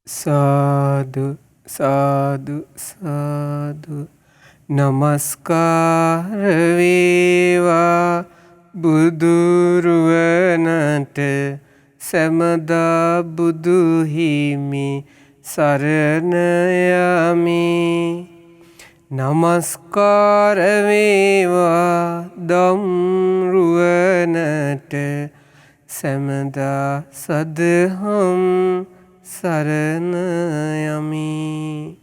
සාදු සාදු සාදු නමස්කාර වේවා බුදුරුවනට සැමදා බුදු හිමි සරණ යමි. නමස්කාර වේවා ධම්රුවනට සැමදා සදහම් සරණ යමි.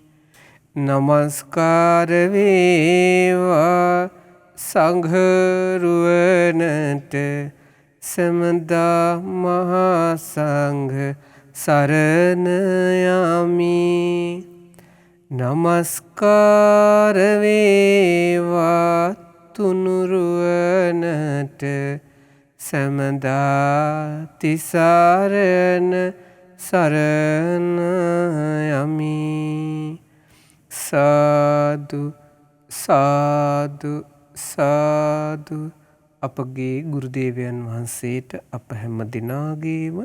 නමස්කාර වේවා සංඝරුවනට සැමදා මහා සංඝ සරණ යමි. නමස්කාර වේවා තුනුරුවනට සැමදා තිසරණ සරණ යමි. සාදු සාදු සාදු. අපගේ ගුරුදේවයන් වහන්සේට අප හැම දිනාගේම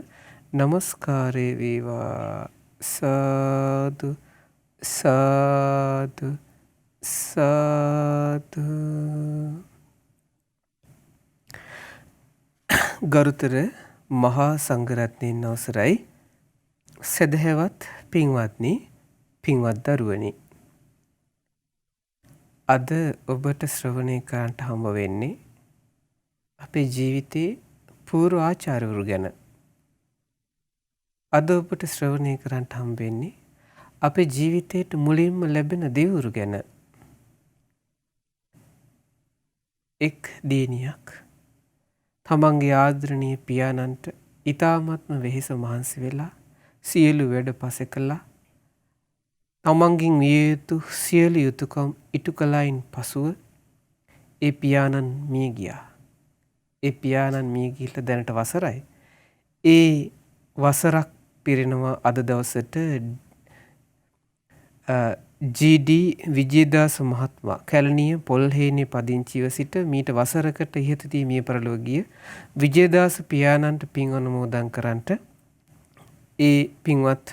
නමස්කාරය වේවා. සාදු සාදු සාදු. ගරුතර මහා සංඝරත්නයන් අවසරයි. සදහැවත් පින්වත්නි, පින්වත් දරුවනි, අද ඔබට ශ්‍රවණය කරන්නට හම්බ වෙන්නේ අපේ ජීවිතයේ පූර්ව ආචාර්යවරු ගැන. අද ඔබට ශ්‍රවණය කරන්නට හම්බ වෙන්නේ අපේ ජීවිතයට මුලින්ම ලැබෙන දෙවිවරු ගැන. එක් දිනියක් තමන්ගේ ආදරණීය පියාණන්ට ඊ타ත්ම වෙහෙස මහන්සි වෙලා සියලු වැඩ පස කළා. තමන්ගෙන් විය යුතු සියලු යුතුයකම් ඉටු කළයින් පසුව ඒ පියාණන් මිය ගියා. ඒ පියාණන් මිය ගිහිල්ලා දැනට වසරයි. ඒ වසරක් පිරෙනවා අද දවසට. ජී.ඩී. විජේදාස මහත්මයා කැලණිය පොල්හේනේ පදිංචිව සිට මීට වසරකට ඉහතදී මිය පරලොව ගිය විජේදාස පියාණන්ට පින් අනුමෝදන් කරන්නට ඒ පින්වත්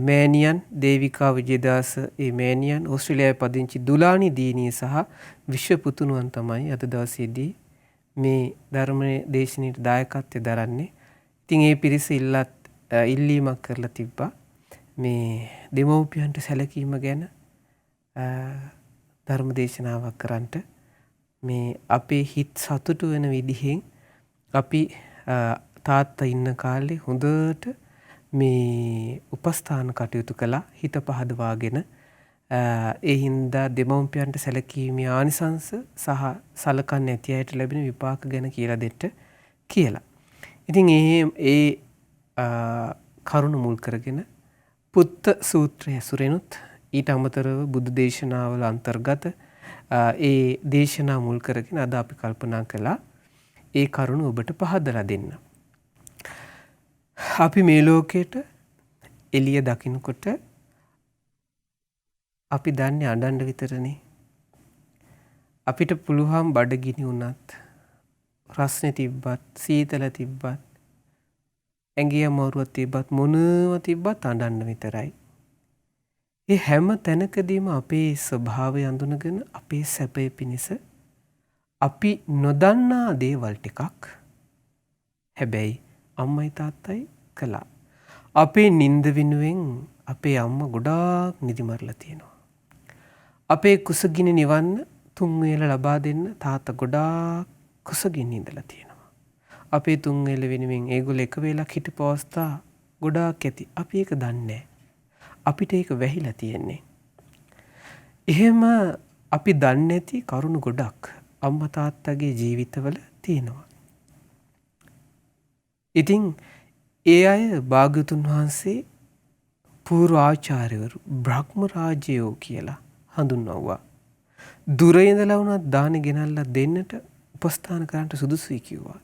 මෑණියන් දේවිකා විජේදාස ඒ මෑණියන් ඕස්ට්‍රේලියාවේ පදිංචි දුලානි දීනිය සහ විශ්ව පුතුණුවන් තමයි අද දවසේදී මේ ධර්ම දේශනාවට දායකත්වය දරන්නේ. ඉතින් ඒ පිරිස ඉල්ලීමක් කරලා තිබ්බා මේ දෙමව්පියන්ට සැලකීම ගැන ධර්ම දේශනාවක් කරන්නට. මේ අපේ හිත් සතුටු වෙන විදිහෙන් අපි තාත්තා ඉන්න කාලේ හොඳට මේ උපස්ථාන කටයුතු කළා, හිත පහදවාගෙන. ඒ හින්දා දෙමව්පියන්ට සැලකීමේ ආනිසංස සහ සලකන්නේ නැති අයට ලැබෙන විපාක ගැන කියලා දෙන්න කියලා. ඉතින් ඒ කරුණ මුල් කරගෙන පුත්ත සූත්‍රය ඇසුරෙනුත් ඊට අමතරව බුදු දේශනාවල අන්තර්ගත ඒ දේශනා මුල් කරගෙන අද අපි කල්පනා කළා ඒ කරුණ ඔබට පහදලා දෙන්න. අපි මේ ලෝකයට එළිය දකින්නකොට අපි දන්නේ අඬන්න විතරනේ. අපිට පුළුවන් බඩගිනි වුණත්, රස්නේ තිබ්බත්, සීතල තිබ්බත්, ඇඟේ අමාරුවක් තිබ්බත්, මොනව තිබ්බත් අඬන්න විතරයි. ඒ හැම තැනකදීම අපේ ස්වභාවය අඳුනගෙන අපේ සැපය පිණිස අපි නොදන්නා දේවල් ටිකක් හැබැයි අම්මයි තාත්තයි කළා. අපේ නිින්ද වෙනුවෙන් අපේ අම්මා ගොඩාක් නිදි මරලා තියෙනවා. අපේ කුසගිනි නිවන්න 3 වේල ලබා දෙන්න තාත්තා ගොඩාක් කුසගිනි ඉඳලා තියෙනවා. අපේ 3 වේල වෙනුවෙන් ඒගොල්ලෝ එක වේලක් හිටපු අවස්ථා ගොඩාක් ඇති. අපි ඒක දන්නේ අපිට ඒක වැහිලා තියෙන්නේ. එහෙම අපි දන්නේ නැති කරුණු ගොඩක් අම්මා තාත්තගේ ජීවිතවල තියෙනවා. ඉතින් ඒ අය භාග්‍යවතුන් වහන්සේ පූර්ව ආචාර්යවරු බ්‍රහ්ම රාජයෝ කියලා හඳුන්වුවා. දුර ඉඳලා වුණත් දාන ගෙනල්ලා දෙන්නට උපස්ථාන කරන්නට සුදුසුයි කිව්වා.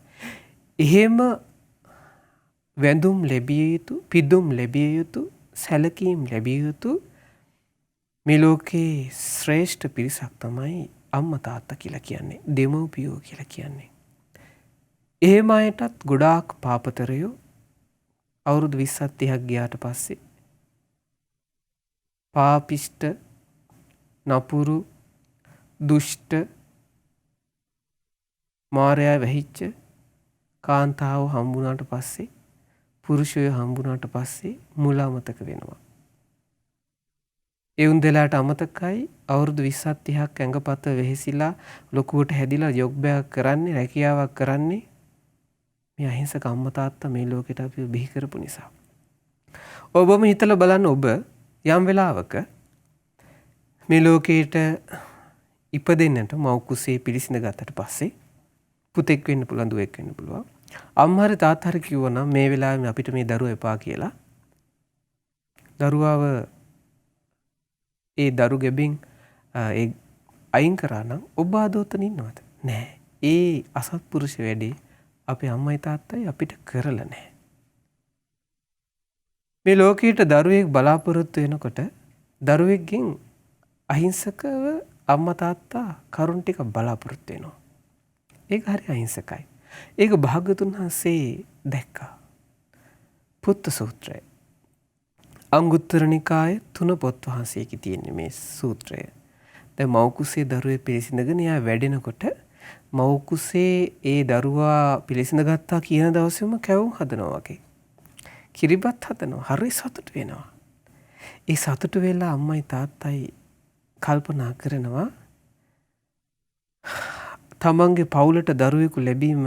එහෙම වැඳුම් ලැබිය යුතු, පිදුම් ලැබිය යුතු, සැලකීම් ලැබිය යුතු මේ ලෝකේ ශ්‍රේෂ්ඨ පිරිසක් තමයි අම්මා තාත්තා කියලා කියන්නේ, දෙමව්පියෝ කියලා කියන්නේ. එහෙම අයටත් ගොඩාක් පාපතරයෝ අවුරුදු 20ක් 30ක් ගියාට පස්සේ පාපිෂ්ඨ, නපුරු, දුෂ්ට, මාරයා වැහිච්ච කාන්තාව හම්බුනාට පස්සේ, පුරුෂයෝ හම්බුනාට පස්සේ මුල අමතක වෙනවා. ඒ උන්දලාට අමතකයි අවුරුදු 20ක් 30ක් ඇඟපත වෙහෙසිලා ලොකුවට හැදිලා යොග්බයක් කරන්නේ, රැකියාවක් කරන්නේ මේ අහිංසක අම්මා තාත්තා මේ ලෝකෙට අපිව බිහි කරපු නිසා. ඔබම හිතලා බලන්න, ඔබ යම් වෙලාවක මේ ලෝකෙට ඉපදෙන්නට මව් කුසේ පිළිසිඳ ගත්තට පස්සේ පුතෙක් වෙන්න පුළුවන්, දුවෙක් වෙන්න පුළුවන්. අම්මා හරි තාත්තා හරි කිව්වනම් මේ වෙලාවේ අපිට මේ දරුවා එපා කියලා, දරුවාව ඒ දරු ගෙබින් ඒ අයින් කරා නම් ඔබ ආදෝතන ඉන්නවද? නෑ. ඒ අසත්පුරුෂ වැඩේ අපේ අම්මයි තාත්තයි අපිට කරලා නැහැ. මේ ලෝකයට දරුවෙක් බලාපොරොත්තු වෙනකොට දරුවෙක්ගෙන් අහිංසකව අම්මා තාත්තා කරුණ ටික බලාපොරොත්තු වෙනවා. ඒක හරි අහිංසකයි. ඒක භාග්‍යවතුන් වහන්සේ දැක්කා. පුත්ත සූත්‍රය. අංගුත්තර නිකායේ 3 පොත් වහන්සේකේ තියෙන මේ සූත්‍රය. දැන් මව් කුසේ දරුවේ පිළිසිඳගෙන යා වැඩෙනකොට මව් කුසේ ඒ දරුවා පිළිසිඳ ගත්තා කියන දවසේම කැවුම් හදනවා වගේ. කිරිබත් හදනවා. හරි සතුට වෙනවා. ඒ සතුට වෙලා අම්මයි තාත්තයි කල්පනා කරනවා තමන්ගේ පවුලට දරුවෙකු ලැබීම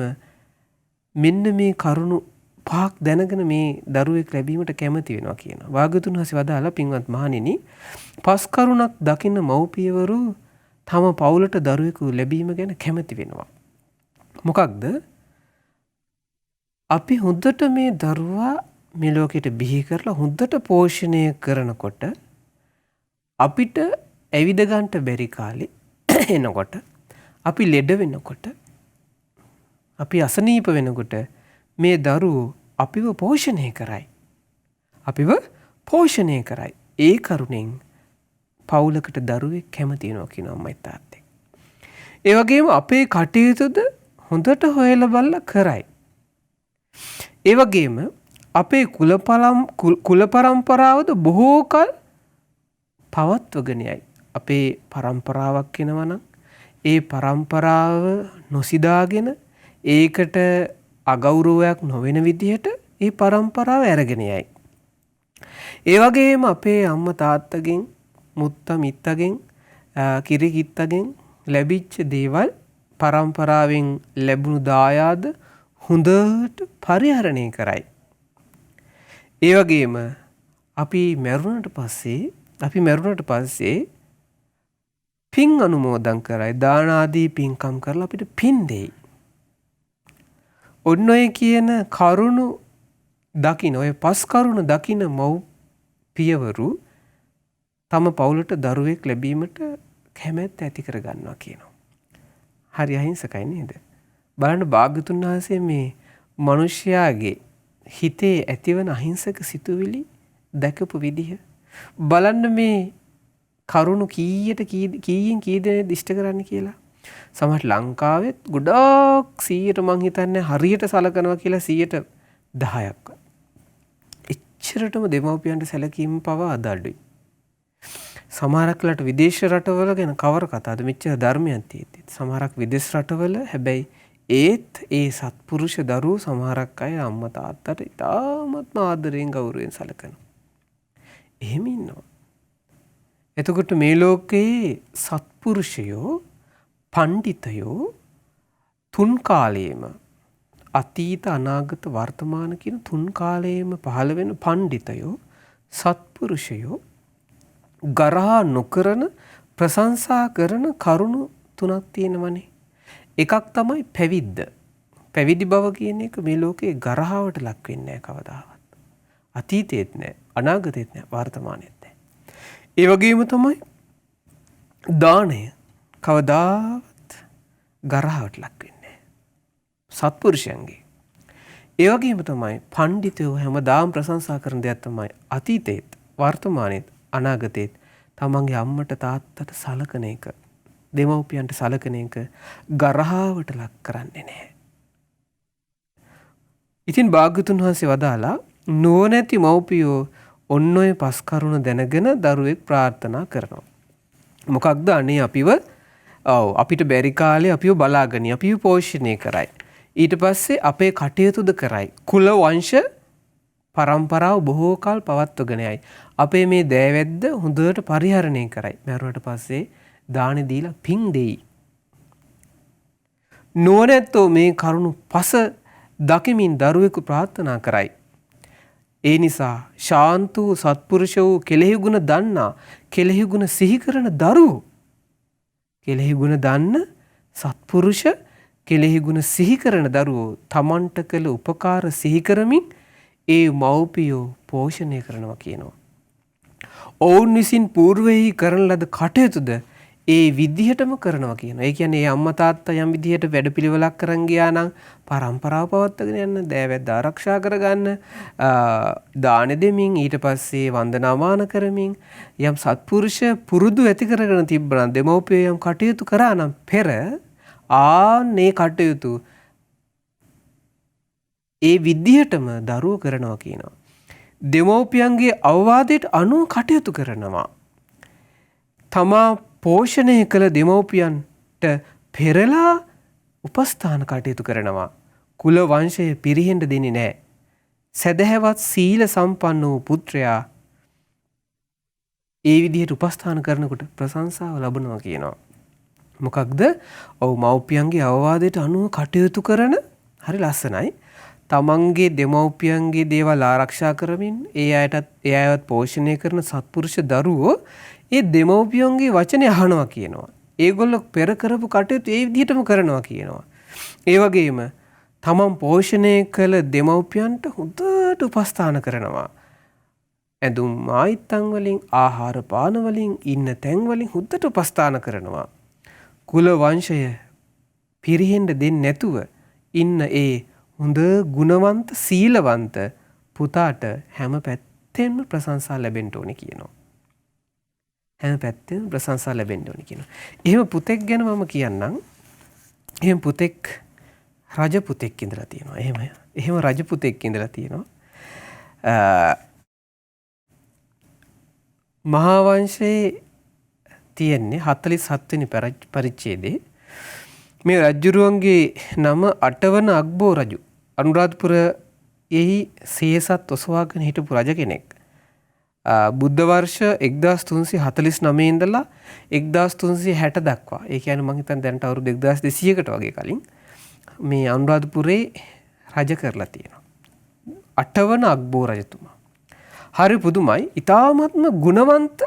මෙන්න මේ කරුණු 5ක් දැනගෙන මේ දරුවෙක් ලැබීමට කැමති වෙනවා කියනවා. වාග්යතුන් හසේ වදාලා පින්වත් මහණෙනි, 5 කරුණක් දකින්න මව්පියවරු තම පවුලට දරුවෙකු ලැබීම ගැන කැමති වෙනවා. මොකක්ද? අපි හොඳට මේ දරුවා මේ ලෝකෙට බිහි කරලා හොඳට පෝෂණය කරනකොට අපිට ඇවිද ගන්නට බැරි කාලේ එනකොට, අපි ලෙඩ වෙනකොට, අපි අසනීප වෙනකොට මේ දරුවෝ අපිව පෝෂණය කරයි. අපිව පෝෂණය කරයි. ඒ කරුණෙන් පවුලකට දරුවෙක් කැමති වෙනවා කියන අම්මයි තාත්තේ. ඒ වගේම අපේ කටයුතුද හොඳට හොයලා බලලා කරයි. ඒ වගේම අපේ කුල පරම්පරාවද බොහෝ කල පවත්වගෙන යයි. අපේ පරම්පරාවක් වෙනවා නම් ඒ පරම්පරාව නොසිදාගෙන ඒකට අගෞරවයක් නොවන විදිහට ඒ පරම්පරාව අරගෙන යයි. ඒ වගේම අපේ අම්මා තාත්තගෙන්, මුත්තා මිත්තගෙන්, කිරි කිත්තගෙන් ලැබිච්ච දේවල්, පරම්පරාවෙන් ලැබුණු දායාද හොඳට පරිහරණය කරයි. ඒ වගේම අපි මැරුණට පස්සේ පින් අනුමෝදන් කරයි. දාන ආදී පින්කම් කරලා අපිට පින් දෙයි. ඔන්න ඔය කියන කරුණු දකින්න, ඔය 5 කරුණු දකින්න මව් පියවරු තම පවුලට දරුවෙක් ලැබීමට කැමැත්ත ඇති කර ගන්නවා කියනවා. හරි අහිංසකයි නේද? බලන්න භාග්‍යතුන් වහන්සේ මේ මිනිස්යාගේ හිතේ ඇතිවන අහිංසක සිතුවිලි දැකපු විදිහ. බලන්න මේ කරුණු කීයෙන් කී දෙනෙක් ඉෂ්ට කරන්න කියලා. සමහර ලංකාවෙත් ගොඩක් 100ට මං හිතන්නේ හරියට සලකනවා කියලා 10%ක්. එච්චරටම දෙමව්පියන්ට සැලකීම පවා අඩුයි. සමහරක් ලට විදේශ රටවල ගැන කවර කතාවද මෙච්චර ධර්මයක් තියෙද්දි. සමහරක් විදේශ රටවල හැබැයි ඒත් ඒ සත්පුරුෂ දරුවෝ සමහරක් අය අම්මා තාත්තට ඉතාමත්ම ආදරයෙන් ගෞරවයෙන් සලකනවා. එහෙම ඉන්නවා. එතකොට මේ ලෝකයේ සත්පුරුෂයෝ, පණ්ඩිතයෝ තුන් කාලයේම, අතීත අනාගත වර්තමාන කියන තුන් කාලයේම පහළ වෙන පණ්ඩිතයෝ, සත්පුරුෂයෝ ගරහා නොකරන, ප්‍රශංසා කරන කරුණු 3ක් තියෙනවනේ. එකක් තමයි පැවිද්ද. පැවිදි බව කියන එක මේ ලෝකේ ගරහාවට ලක් වෙන්නේ නැහැ කවදාවත්. අතීතෙත් නැහැ, අනාගතෙත් නැහැ, වර්තමානෙත් නැහැ. ඒ වගේම තමයි දානය කවදාවත් ගරහාවට ලක් වෙන්නේ නැහැ. සත්පුරුෂයන්ගේ. ඒ වගේම තමයි පණ්ඩිතයෝ හැමදාම ප්‍රශංසා කරන දෙයක් තමයි අතීතෙත්, වර්තමානෙත්, අනාගතෙත් තමන්ගේ අම්මට තාත්තට සලකන එක, දෙමව්පියන්ට සලකන එක ගරහාවට ලක් කරන්නේ නැහැ. ඉතින් භාග්‍යතුන් වහන්සේ වදාලා නුවණැති මව්පියෝ ඔන්න ඔය පස් කරුණ දැනගෙන දරුවෙක් ප්‍රාර්ථනා කරනවා. මොකක්ද? අනේ අපිට බැරි කාලේ අපිව බලාගනි, අපිව පෝෂණය කරයි. ඊට පස්සේ අපේ කටයුතුද කරයි. කුල වංශ පරම්පරාව බොහෝ කල් පවත්වගෙන යයි. අපේ මේ දෑවැද්ද හොඳට පරිහරණය කරයි. මැරුවට පස්සේ දානි දීලා පින් දෙයි. නුවණැත්තෝ මේ කරුණු පස දකිමින් දරුවෙකු ප්‍රාර්ථනා කරයි. ඒ නිසා ශාන්ත වූ සත්පුරුෂ වූ කෙලෙහි ගුණ දන්නා, කෙලෙහි ගුණ සිහි කරන දරුවෝ, කෙලෙහි ගුණ දන්න සත්පුරුෂ, කෙලෙහි ගුණ සිහි කරන දරුවෝ තමන්ට කළ උපකාර සිහි කරමින් ඒ මව්පියෝ පෝෂණය කරනවා කියනවා. ඔවුන් විසින් పూర్වෙහි කරන ලද කටයුතුද ඒ විදිහටම කරනවා කියනවා. ඒ කියන්නේ ඒ අම්මා තාත්තා යම් විදිහට වැඩපිළිවෙලක් කරන් ගියා නම් පරම්පරාව පවත්වාගෙන යන්න, දෑවැද්ද ආරක්ෂා කරගන්න, දාන දෙමින් ඊට පස්සේ වන්දනාමාන කරමින් යම් සත්පුරුෂ පුරුදු ඇති කරගෙන තිබ්බනම්, දෙමව්පියෝ යම් කටයුතු කරා නම් පෙර ආන්නේ කටයුතු ඒ විදිහටම දරුවෝ කරනවා කියනවා. දෙමව්පියන්ගේ අවවාදයට අනුව කටයුතු කරනවා. තමා පෝෂණය කළ දෙමව්පියන්ට පෙරලා උපස්ථාන කටයුතු කරනවා. කුල වංශය පිරිහෙන්න දෙන්නේ නැහැ. සදහැවත් සීල සම්පන්න වූ පුත්‍රයා ඒ විදිහට උපස්ථාන කරනකොට ප්‍රශංසාව ලබනවා කියනවා. මොකක්ද? මව්පියන්ගේ අවවාදයට අනුව කටයුතු කරන හරි ලස්සනයි. තමන්ගේ දෙමව්පියන්ගේ දේවල් ආරක්ෂා කරමින් ඒ අයවත් පෝෂණය කරන සත්පුරුෂ දරුවෝ ඒ දෙමව්පියන්ගේ වචනේ අහනවා කියනවා. ඒගොල්ලෝ පෙර කරපු කටයුතු ඒ විදිහටම කරනවා කියනවා. ඒ වගේම තමන් පෝෂණය කළ දෙමව්පියන්ට හොඳට උපස්ථාන කරනවා. ඇඳුම් ආයිත්තන් වලින්, ආහාර පාන වලින්, ඉන්න තැන් වලින් හොඳට උපස්ථාන කරනවා. කුල වංශය පිරිහෙන්න දෙන්නේ නැතුව ඉන්න ඒ හොඳ ගුණවන්ත සීලවන්ත පුතාට හැම පැත්තෙන්ම ප්‍රශංසා ලැබෙන්න ඕනේ කියනවා. හැම පැත්තෙම ප්‍රශංසා ලැබෙන්න ඕනේ කියනවා. එහෙම පුතෙක් ගැන මම කියන්නම්. එහෙම පුතෙක් රජ පුතෙක් ඉඳලා තියෙනවා. එහෙම රජ පුතෙක් ඉඳලා තියෙනවා. මහා වංශයේ තියෙන්නේ 47 වෙනි පරිච්ඡේදයේ මේ රජුරුවන්ගේ නම 8 වන අග්බෝ රජු. අනුරාධපුරයෙහි සේසත් ඔසවාගෙන හිටපු රජ කෙනෙක්. බුද්ධ වර්ෂ 1349 ඉඳලා 1360 දක්වා. ඒ කියන්නේ මම හිතන්නේ දැනට අවුරුදු 1200කට වගේ කලින් මේ අනුරාධපුරේ රජ කරලා තියෙනවා. 8 වන අග්බෝ රජතුමා. හරි පුදුමයි. ඊ타ත්ම ගුණවන්ත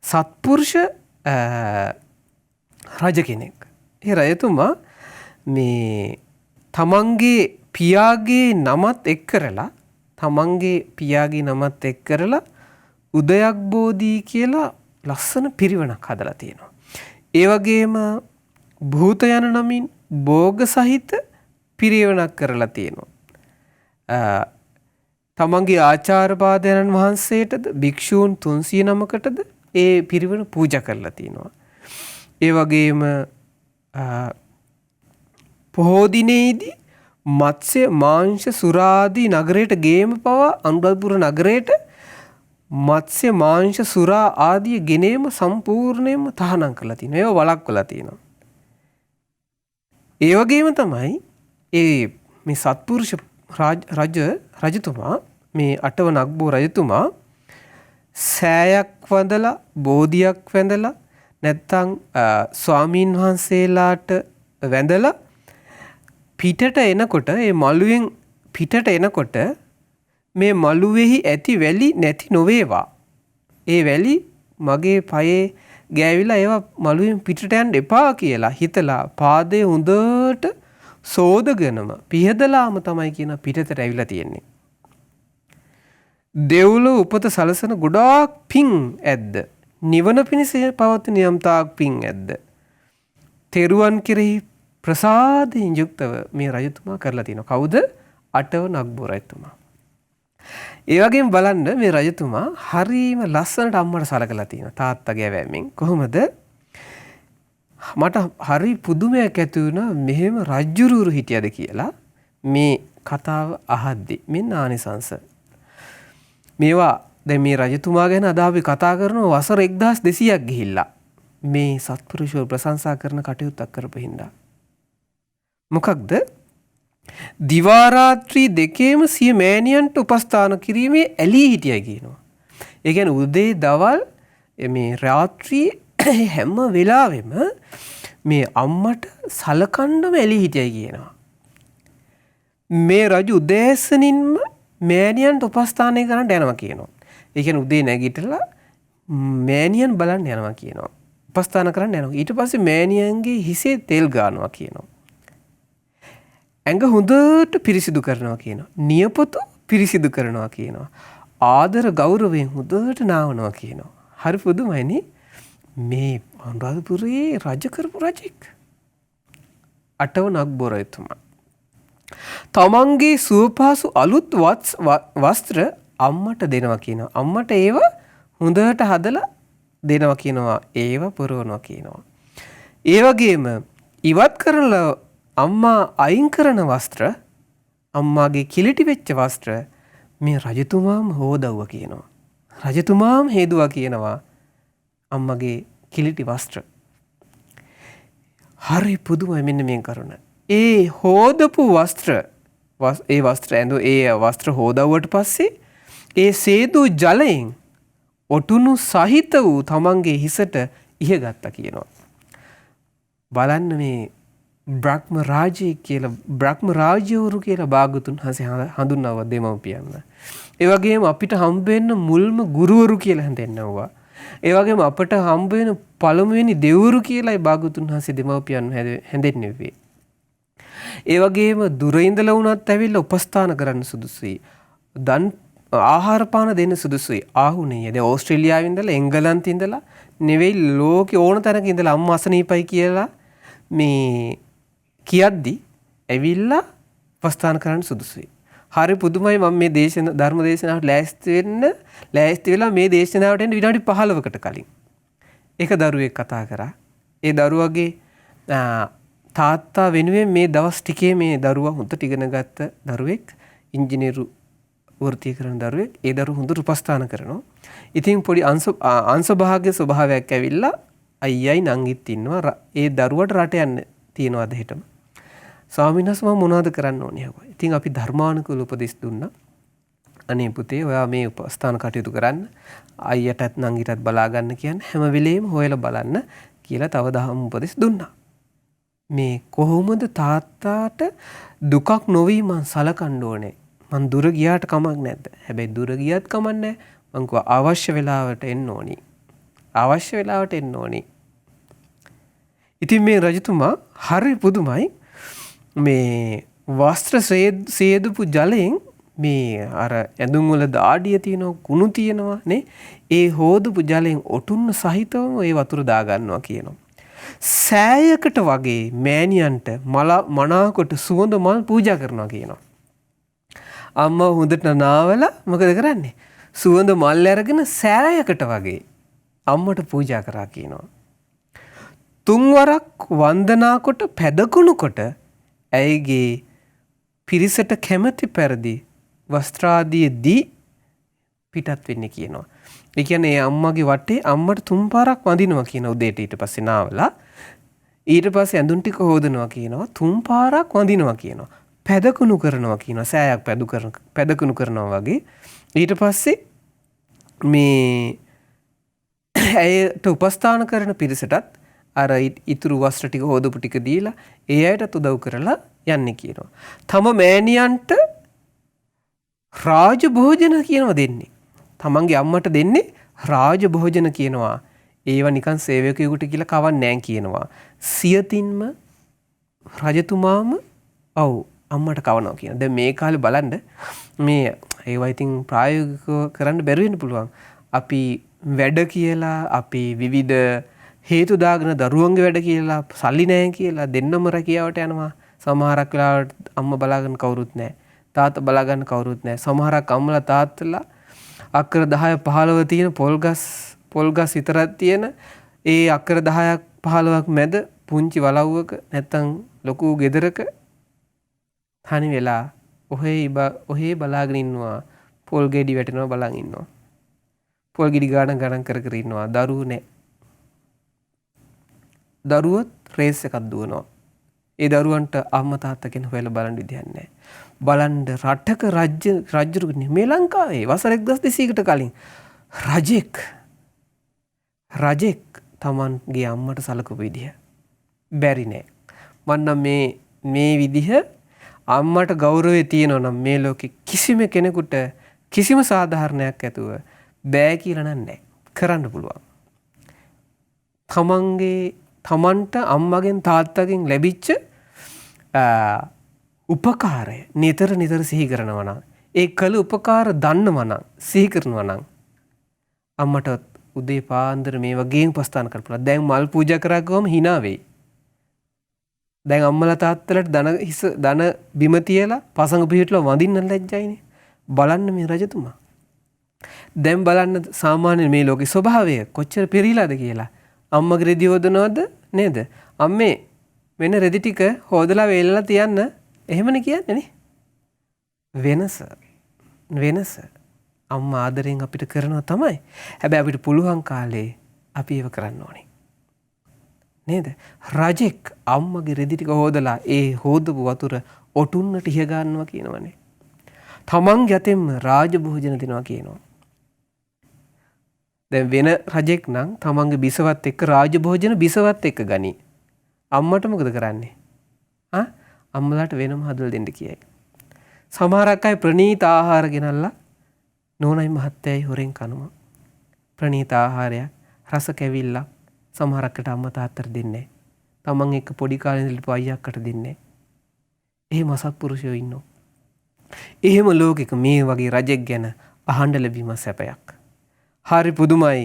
සත්පුරුෂ රජ කෙනෙක්. ඒ රජතුමා මේ තමන්ගේ පියාගේ නමත් එක් කරලා උදයක් බෝධී කියලා ලස්සන පිරිවණක් හදලා තියෙනවා. ඒ වගේම භූත යන නමින් භෝග සහිත පිරිවණක් කරලා තියෙනවා. තමන්ගේ ආචාර්යපාදයන්න් වහන්සේටද භික්ෂූන් 309කටද ඒ පිරිවණ පූජා කරලා තියෙනවා. ඒ වගේම පොහෝ දිනේදී මත්ස්‍ය මාංශ සුරාදී නගරයට ගේම පවා අනුරාධපුර නගරයට මත්ස්‍ය මාංශ සුරා ආදී ගෙනේම සම්පූර්ණයෙන්ම තහනම් කරලා තියෙනවා. ඒව වළක්වලා තියෙනවා. ඒ වගේම තමයි මේ සත්පුරුෂ රජතුමා මේ 8 වන අග්බෝ රජතුමා සෑයක් වඳලා බෝධියක් වැඳලා නැත්තම් ස්වාමීන් වහන්සේලාට වැඳලා පිටට එනකොට ඒ මළුවෙන් පිටට එනකොට මේ මළුවේහි ඇති වැලි නැති නොවේවා. ඒ වැලි මගේ පයේ ගෑවිලා ඒවා මළුවෙන් පිටට යන්න එපා කියලා හිතලා පාදයේ හොඳට සෝදගෙනම පිහදලාම තමයි කියන පිටතට ඇවිල්ලා තියෙන්නේ. දෙව්ලොව උපත සලසන ගොඩාක් පිං ඇද්ද. නිවන පිණිස පවතින යම් තාක් පිං ඇද්ද. තෙරුවන් කෙරෙහි ප්‍රසාදයෙන් යුක්තව මේ රජතුමා කරලා තියෙනවා. කවුද? 8 වන අග්බෝ රජතුමා. ඒ වගේම බලන්න මේ රජතුමා හරීම ලස්සනට අම්මට සලකලා තියෙනවා. තාත්තගේ වැෑමෙන්. කොහොමද? මට හරි පුදුමයක් ඇති වුණා මෙහෙම රජ්ජුරුවරු හිටියද කියලා මේ කතාව අහද්දි. මෙන්න ආනිසංස. මේවා දැන් මේ රජතුමා ගැන අද අපි කතා කරනවා වසර 1200ක් ගිහිල්ලා මේ සත්පුරුෂව ප්‍රශංසා කරන කටයුත්තක් කරපු හින්දා. මොකක්ද? දිවා රාත්‍රී දෙකේම සිය මෑණියන්ට උපස්ථාන කිරීමේ ඇලී හිටියයි කියනවා. ඒ කියන්නේ උදේ දවල් මේ රාත්‍රියේ හැම වෙලාවෙම මේ අම්මට සලකන්නම ඇලී හිටියයි කියනවා. මේ රජු උදෑසනින්ම මෑණියන්ට උපස්ථානය කරන්න යනවා කියනවා. ඒ කියන්නේ උදේ නැගිටලා මෑණියන් බලන්න යනවා කියනවා. උපස්ථාන කරන්න යනවා. ඊට පස්සේ මෑණියන්ගේ හිසේ තෙල් ගානවා කියනවා. ඇඟ හොඳට පිරිසිදු කරනවා කියනවා. නියපොතු පිරිසිදු කරනවා කියනවා. ආදර ගෞරවයෙන් හොඳට නාවනවා කියනවා. හරි පුදුමයිනේ. මේ අනුරාධපුරයේ රජ කරපු රජෙක්. අටවන අක්බර එතුමා. තමන්ගේ සුවපහසු අලුත් වස්ත්‍ර අම්මට දෙනවා කියනවා. අම්මට ඒව හොඳට හදලා දෙනවා කියනවා. ඒව පුරවනවා කියනවා. ඒ වගේම ඉවත් කරලා අම්මා අයින් කරන වස්ත්‍ර, අම්මාගේ කිලිටි වෙච්ච වස්ත්‍ර මේ රජතුමාම හොදවුවා කියනවා. රජතුමාම හේදුවා කියනවා අම්මගේ කිලිටි වස්ත්‍ර. හරි පුදුමයි මෙන්න මේ කරුණ. ඒ හොදපු වස්ත්‍ර ඒ වස්ත්‍ර හොදවුවට පස්සේ ඒ සේදු ජලයෙන් ඔටුනු සහිත වූ තමන්ගේ හිසට ඉහගත්තා කියනවා. බලන්න මේ බ්‍රහ්ම රාජ්‍ය කියලා බ්‍රහ්ම රාජ්‍යවරු කියලා භාගතුන් හඳුන්වව දෙමව්පියන්ව. ඒ වගේම අපිට හම්බ වෙන්න මුල්ම ගුරුවරු කියලා හැඳින්වුවා. ඒ වගේම අපට හම්බ වෙන පළමුවෙනි දෙවරු කියලායි භාගතුන් දෙමව්පියන් හැඳින්වුවේ. ඒ වගේම දුර ඉඳලා වුණත් ඇවිල්ලා උපස්ථාන කරන්න සුදුසුයි. දන් ආහාර පාන දෙන්න සුදුසුයි. ආහුනේ. දැන් ඕස්ට්‍රේලියාවේ ඉඳලා එංගලන්තේ ඉඳලා නෙවෙයි ලෝකේ ඕන තැනක ඉඳලා අම්මා අසනීපයි කියලා මේ කියද්දි ඇවිල්ලා උපස්ථාන කරන්න සුදුසුයි. හරි පුදුමයි. මම මේ ධර්ම දේශනාවට ලෑස්ති වෙලා මේ දේශනාවට එන්න විනාඩි 15කට කලින් එක දරුවෙක් කතා කරා. ඒ දරුවගේ තාත්තා වෙනුවෙන් මේ දවස් ටිකේ මේ දරුවා හොඳට ඉගෙන ගත්ත දරුවෙක්, ඉංජිනේරු වෘත්තිය කරන දරුවෙක්. ඒ දරුවා හොඳට උපස්ථාන කරනවා. ඉතින් පොඩි අංශභාග්‍ය ස්වභාවයක් ඇවිල්ලා අයියයි නංගිත් ඉන්නවා. ඒ දරුවට රට යන්න තියෙනවා අද හෙටම. ස්වාමීන් වහන්සේ මම මොනවද කරන්න ඕනේ යවුවා. ඉතින් අපි ධර්මානුකූල උපදෙස් දුන්නා. අනේ පුතේ ඔයා මේ උපස්ථාන කටයුතු කරන්න. අයියටත් නංගිටත් බලා ගන්න කියන්නේ හැම වෙලෙම හොයලා බලන්න කියලා තව දහම් උපදෙස් දුන්නා. මේ කොහොමද තාත්තාට දුකක් නොවී මං සලකන්න ඕනේ. මං දුර ගියාට කමක් නැද්ද? හැබැයි දුර ගියත් කමක් නැහැ. මං කිව්වා අවශ්‍ය වෙලාවට එන්න ඕනි. අවශ්‍ය වෙලාවට එන්න ඕනි. ඉතින් මේ රජතුමා හරි පුදුමයි. මේ වස්ත්‍ර සේදපු ජලයෙන් මේ අර ඇඳුම් වල දාඩිය තියෙනවා, කුණු තියෙනවා නේ. ඒ හොදපු ජලයෙන් ඔටුන්න සහිතවම ඒ වතුර දා ගන්නවා කියනවා. සෑයකට වගේ මෑණියන්ට මනාකොට සුවඳ මල් පූජා කරනවා කියනවා. අම්මා හොඳට නාවලා මොකද කරන්නේ? සුවඳ මල් අරගෙන සෑයකට වගේ අම්මට පූජා කරා කියනවා. 3 වරක් වන්දනා කොට පැදකුණු කොට ඇයගේ පිරිසට කැමැති පරිදි වස්ත්‍රාදිය දී පිටත් වෙන්නේ කියනවා. ඒ කියන්නේ ඒ අම්මගේ වටේ අම්මට 3 පාරක් වඳිනවා කියන උදේට ඊට පස්සේ නාවලා ඊට පස්සේ ඇඳුම් ටික හොදනවා කියනවා. 3 පාරක් වඳිනවා කියනවා. පැදකුණු කරනවා කියනවා. සෑයක් පැදකුණු කරනවා වගේ. ඊට පස්සේ මේ ඇයට උපස්ථාන කරන පිරිසටත් අර ඉතුරු වස්ත්‍ර ටික හොදපු ටික දීලා ඒ අයටත් උදව් කරලා යන්නේ කියනවා. තම මෑණියන්ට රාජ භෝජන කියනවා දෙන්නේ. තමන්ගේ අම්මට දෙන්නේ රාජ භෝජන කියනවා. ඒවා නිකන් සේවකයෙකුට කියලා කවන්නේ නැහැ කියනවා. සියතින්ම රජතුමාම අම්මට කවනවා කියනවා. දැන් මේ කාලේ බලන්න මේ ඒවා ඉතින් ප්‍රායෝගිකව කරන්න බැරි වෙන්න පුළුවන්. අපි වැඩ කියලා අපි විවිධ හේතු දාගෙන දරුවන්ගේ වැඩ කියලා සල්ලි නැහැ කියලා දෙන්නම රැකියාවට යනවා. සමහරක් වෙලාවට අම්මා බලාගන්න කවුරුත් නැහැ. තාත්තා බලාගන්න කවුරුත් නැහැ. සමහරක් අම්මලා තාත්තලා අක්කර 10 15 තියෙන පොල් ගස් විතරක් තියෙන ඒ අක්කර 10ක් 15ක් මැද පුංචි වලව්වක නැත්තම් ලොකු ගෙදරක තනි වෙලා ඔහේ බලාගෙන ඉන්නවා. පොල් ගෙඩි වැටෙනවා බලන් ඉන්නවා. පොල් ගිඩි ගණන් කර කර ඉන්නවා. දරුවෝ නෑ. දරුවොත් රේස් එකක් දුවනවා. ඒ දරුවන්ට අම්මා තාත්තා කෙනෙක් හොයලා බලන්න විදියක් නැහැ. බලන්න රටක රජුරුනේ මේ ලංකාවේ වසර 1200කට කලින් රජෙක් තමන්ගේ අම්මට සලකපු විදිය බැරි නෑ. මන්නම් මේ විදිහ අම්මට ගෞරවය තියෙනවා නම් මේ ලෝකෙ කිසිම කෙනෙකුට කිසිම සාධාරණයක් ඇතුව බෑ කියලා නෑ. කරන්න පුළුවන්. තමන්ට අම්මගෙන් තාත්තගෙන් ලැබිච්ච උපකාරය නිතර සිහි කරනවා නම් ඒ කළ උපකාර දන්නවා නම් සිහි කරනවා නම් අම්මට උදේ පාන්දර මේ වගේම උපස්ථාන කරපුවා. දැන් මල් පූජා කරා ගියාම hina වෙයි. දැන් අම්මලා තාත්තලාට දන බිම තියලා පසඟ පිහිටලා වඳින්න ලැජ්ජයිනේ. බලන්න මේ රජතුමා. දැන් බලන්න සාමාන්‍ය මේ ලෝකේ ස්වභාවය කොච්චර පෙරිලාද කියලා. අම්මගේ රෙදි හොදනවද නේද? අම්මේ මෙන්න රෙදි ටික හොදලා වේලලා තියන්න. එහෙමනේ කියන්නේ නේ. වෙනස අම්මා ආදරෙන් අපිට කරනවා තමයි. හැබැයි අපිට පුළුවන් කාලේ අපි ඒව කරන්න ඕනේ. නේද? රජෙක් අම්මගේ රෙදි ටික හොදලා ඒ හොදපු වතුර ඔටුන්නට ඉහ ගන්නවා කියනවනේ. තමන් යතෙන්ම රාජ භෝජන දෙනවා කියනවා. දැන් වෙන රජෙක් නම් තමන්ගේ බිසවත් එක්ක රාජ භෝජන බිසවත් එක්ක ගනි. අම්මට මොකද කරන්නේ? අම්මලාට වෙනම හදලා දෙන්න කියයි. සමහරක් අය ප්‍රණීත ආහාර ගෙනල්ලා නෝනයි මහත්තයයි හොරෙන් කනවා. ප්‍රණීත ආහාරයක් රස කැවිල්ල සමහරකට අම්මා තාත්තට දෙන්නේ. තමන් එක්ක පොඩි කාලේ ඉඳලා අයියාකට දෙන්නේ. එහෙම අසත්පුරුෂයෝ ඉන්නවා. එහෙම ලෝකෙක මේ වගේ රජෙක් ගැන අහන්න ලැබීම සැපයක්. හරි පුදුමයි.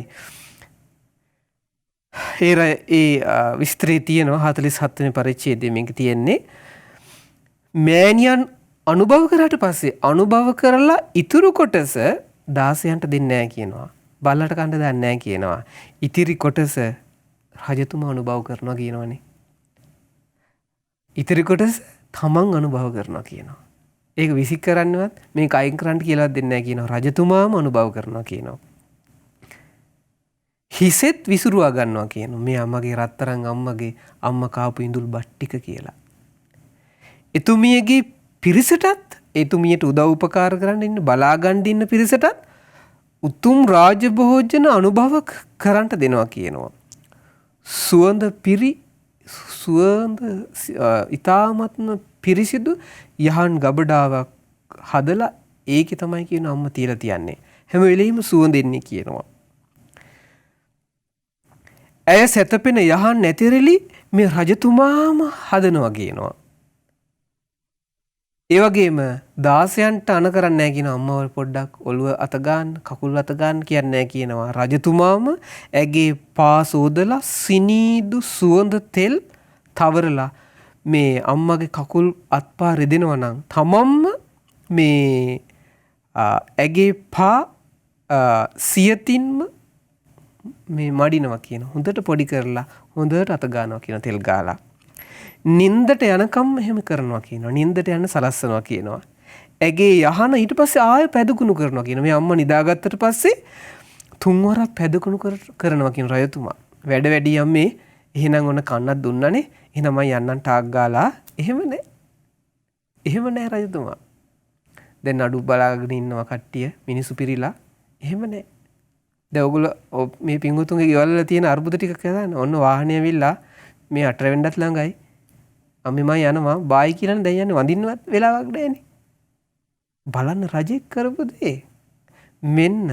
ඒ විස්තරේ තියෙනවා 47 වෙනි පරිච්ඡේදයේ මේක තියෙන්නේ. මෑණියන් අනුභව කරාට පස්සේ අනුභව කරලා ඉතුරු කොටස 16න්ට දෙන්නේ නැහැ කියනවා. බල්ලට කන්න දෙන්නේ නැහැ කියනවා. ඉතිරි කොටස රජතුමා අනුභව කරනවා කියනවනේ. ඉතිරි කොටස තමන් අනුභව කරනවා කියනවා. ඒක විසික් කරන්නවත් මේක අයින් කරන්න කියලාවත් දෙන්නේ නැහැ කියනවා. රජතුමාම අනුභව කරනවා කියනවා. හිසෙත් විසිරුවා ගන්නවා කියනවා. මේ අම්මගේ රත්තරන් අම්මගේ අම්මා කාපු ඉඳුල් බත් ටික කියලා. එතුමියගේ පිරිසටත් එතුමියට උදව් උපකාර කරන්න ඉන්න බලා ගන්න ඉන්න පිරිසටත් උතුම් රාජභෝජන අනුභව කරන්න දෙනවා කියනවා. සුවඳ ඊ타ත්ම පිරිසිදු යහන් ගබඩාවක් හදලා ඒකේ තමයි කියන අම්මා තියලා තියන්නේ. හැම වෙලෙම සුවඳ එන්නේ කියනවා. ඇය සැතපෙන යහන් නැතිරෙලි මේ රජතුමාම හදනවා කියනවා. ඒ වගේම 16න්ට අන කරන්නේ නැහැ කියන අම්මව පොඩ්ඩක් ඔළුව අත ගන්න, කකුල් අත ගන්න කියන්නේ නැහැ කියනවා. රජතුමාම ඇගේ පා සෝදලා සිනීදු සුවඳ තෙල් තවරලා මේ අම්මගේ කකුල් අත්පා රෙදෙනවා නම් තමන්ම මේ ඇගේ පා සියතින්ම මේ මඩිනවා කියන. හොඳට පොඩි කරලා හොඳට අත ගන්නවා කියන තෙල් ගාලා. නින්දට යනකම් එහෙම කරනවා කියනවා. නින්දට යන්න සලස්සනවා කියනවා. ඇගේ යහන ඊට පස්සේ ආයෙ පැදුකුණු කරනවා කියනවා. මේ අම්මා නිදාගත්තට පස්සේ තුන්වරක් පැදුකුණු කරනවා කියන රජතුමා. වැඩ වැඩි යම්මේ එහෙනම් ඔන්න කන්නක් දුන්නානේ. එහෙනම් මම යන්නම් ටාක් ගාලා. එහෙම නෑ රජතුමා. දැන් නඩු බලාගෙන ඉන්නවා කට්ටිය මිනිසු පිරිලා. එහෙම නෑ. දැන් ඔයගොල්ලෝ මේ පිංගුතුන්ගේ ගෙවල් වල තියෙන අරුබුද ටිකක් හදාන්න. ඔන්න වාහනේ ඇවිල්ලා මේ 8 වෙනිදාත් ළඟයි. අම්මේ මම යනවා බායි කියලානේ දැන් යන්නේ වඳින්නවත් වෙලාවක් නැහැනේ. බලන්න රජෙක් කරපු දේ. මෙන්න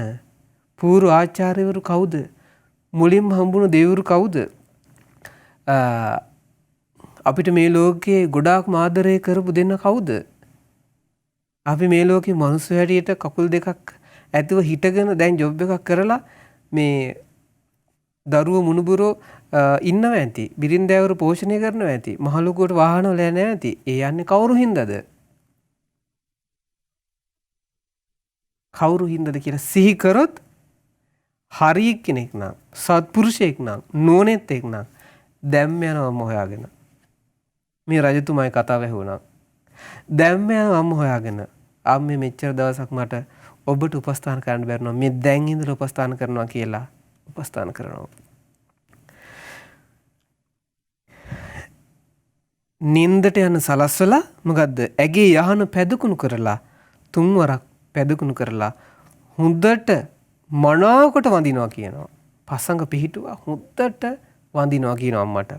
පූර්ව ආචාර්යවරු කවුද? මුලින්ම හම්බුණු දෙවිවරු කවුද? අපිට මේ ලෝකේ ගොඩාක් ආදරය කරපු දෙන්න කවුද? අපි මේ ලෝකේ මනුස්ස හැටියට කකුල් දෙකක් ඇතුව හිටගෙන දැන් ජොබ් එකක් කරලා මේ දරුවෝ මුණුබුරෝ ඉන්නව ඇති. බිරින්දෑවරු පෝෂණය කරනවා ඇති. මහලුකුවට වාහන වල නැහැ ඇති. ඒ යන්නේ කවුරු හින්දාද? කවුරු හින්දාද කියලා සිහි කරොත් හරි කෙනෙක් නම් සත්පුරුෂයෙක් නම් නෝනෙක් නම් දැම්ම යනවම හොයාගෙන මේ රජතුමායි කතාව ඇහුණා. දැම්ම යනවම හොයාගෙන අම්මේ මෙච්චර දවසක් මට ඔබට උපස්ථාන කරන්න බැරිනවා. මේ දැන් ඉඳලා උපස්ථාන කරනවා කියලා උපස්ථාන කරනවා. නින්දට යන සලස්වලා මොකද්ද? ඇගේ යහන පැදුකුණු කරලා 3 වරක් පැදුකුණු කරලා හොඳට මනාවකට වඳිනවා කියනවා. පසඟ පිහිටුවා හොඳට වඳිනවා කියනවා අම්මට.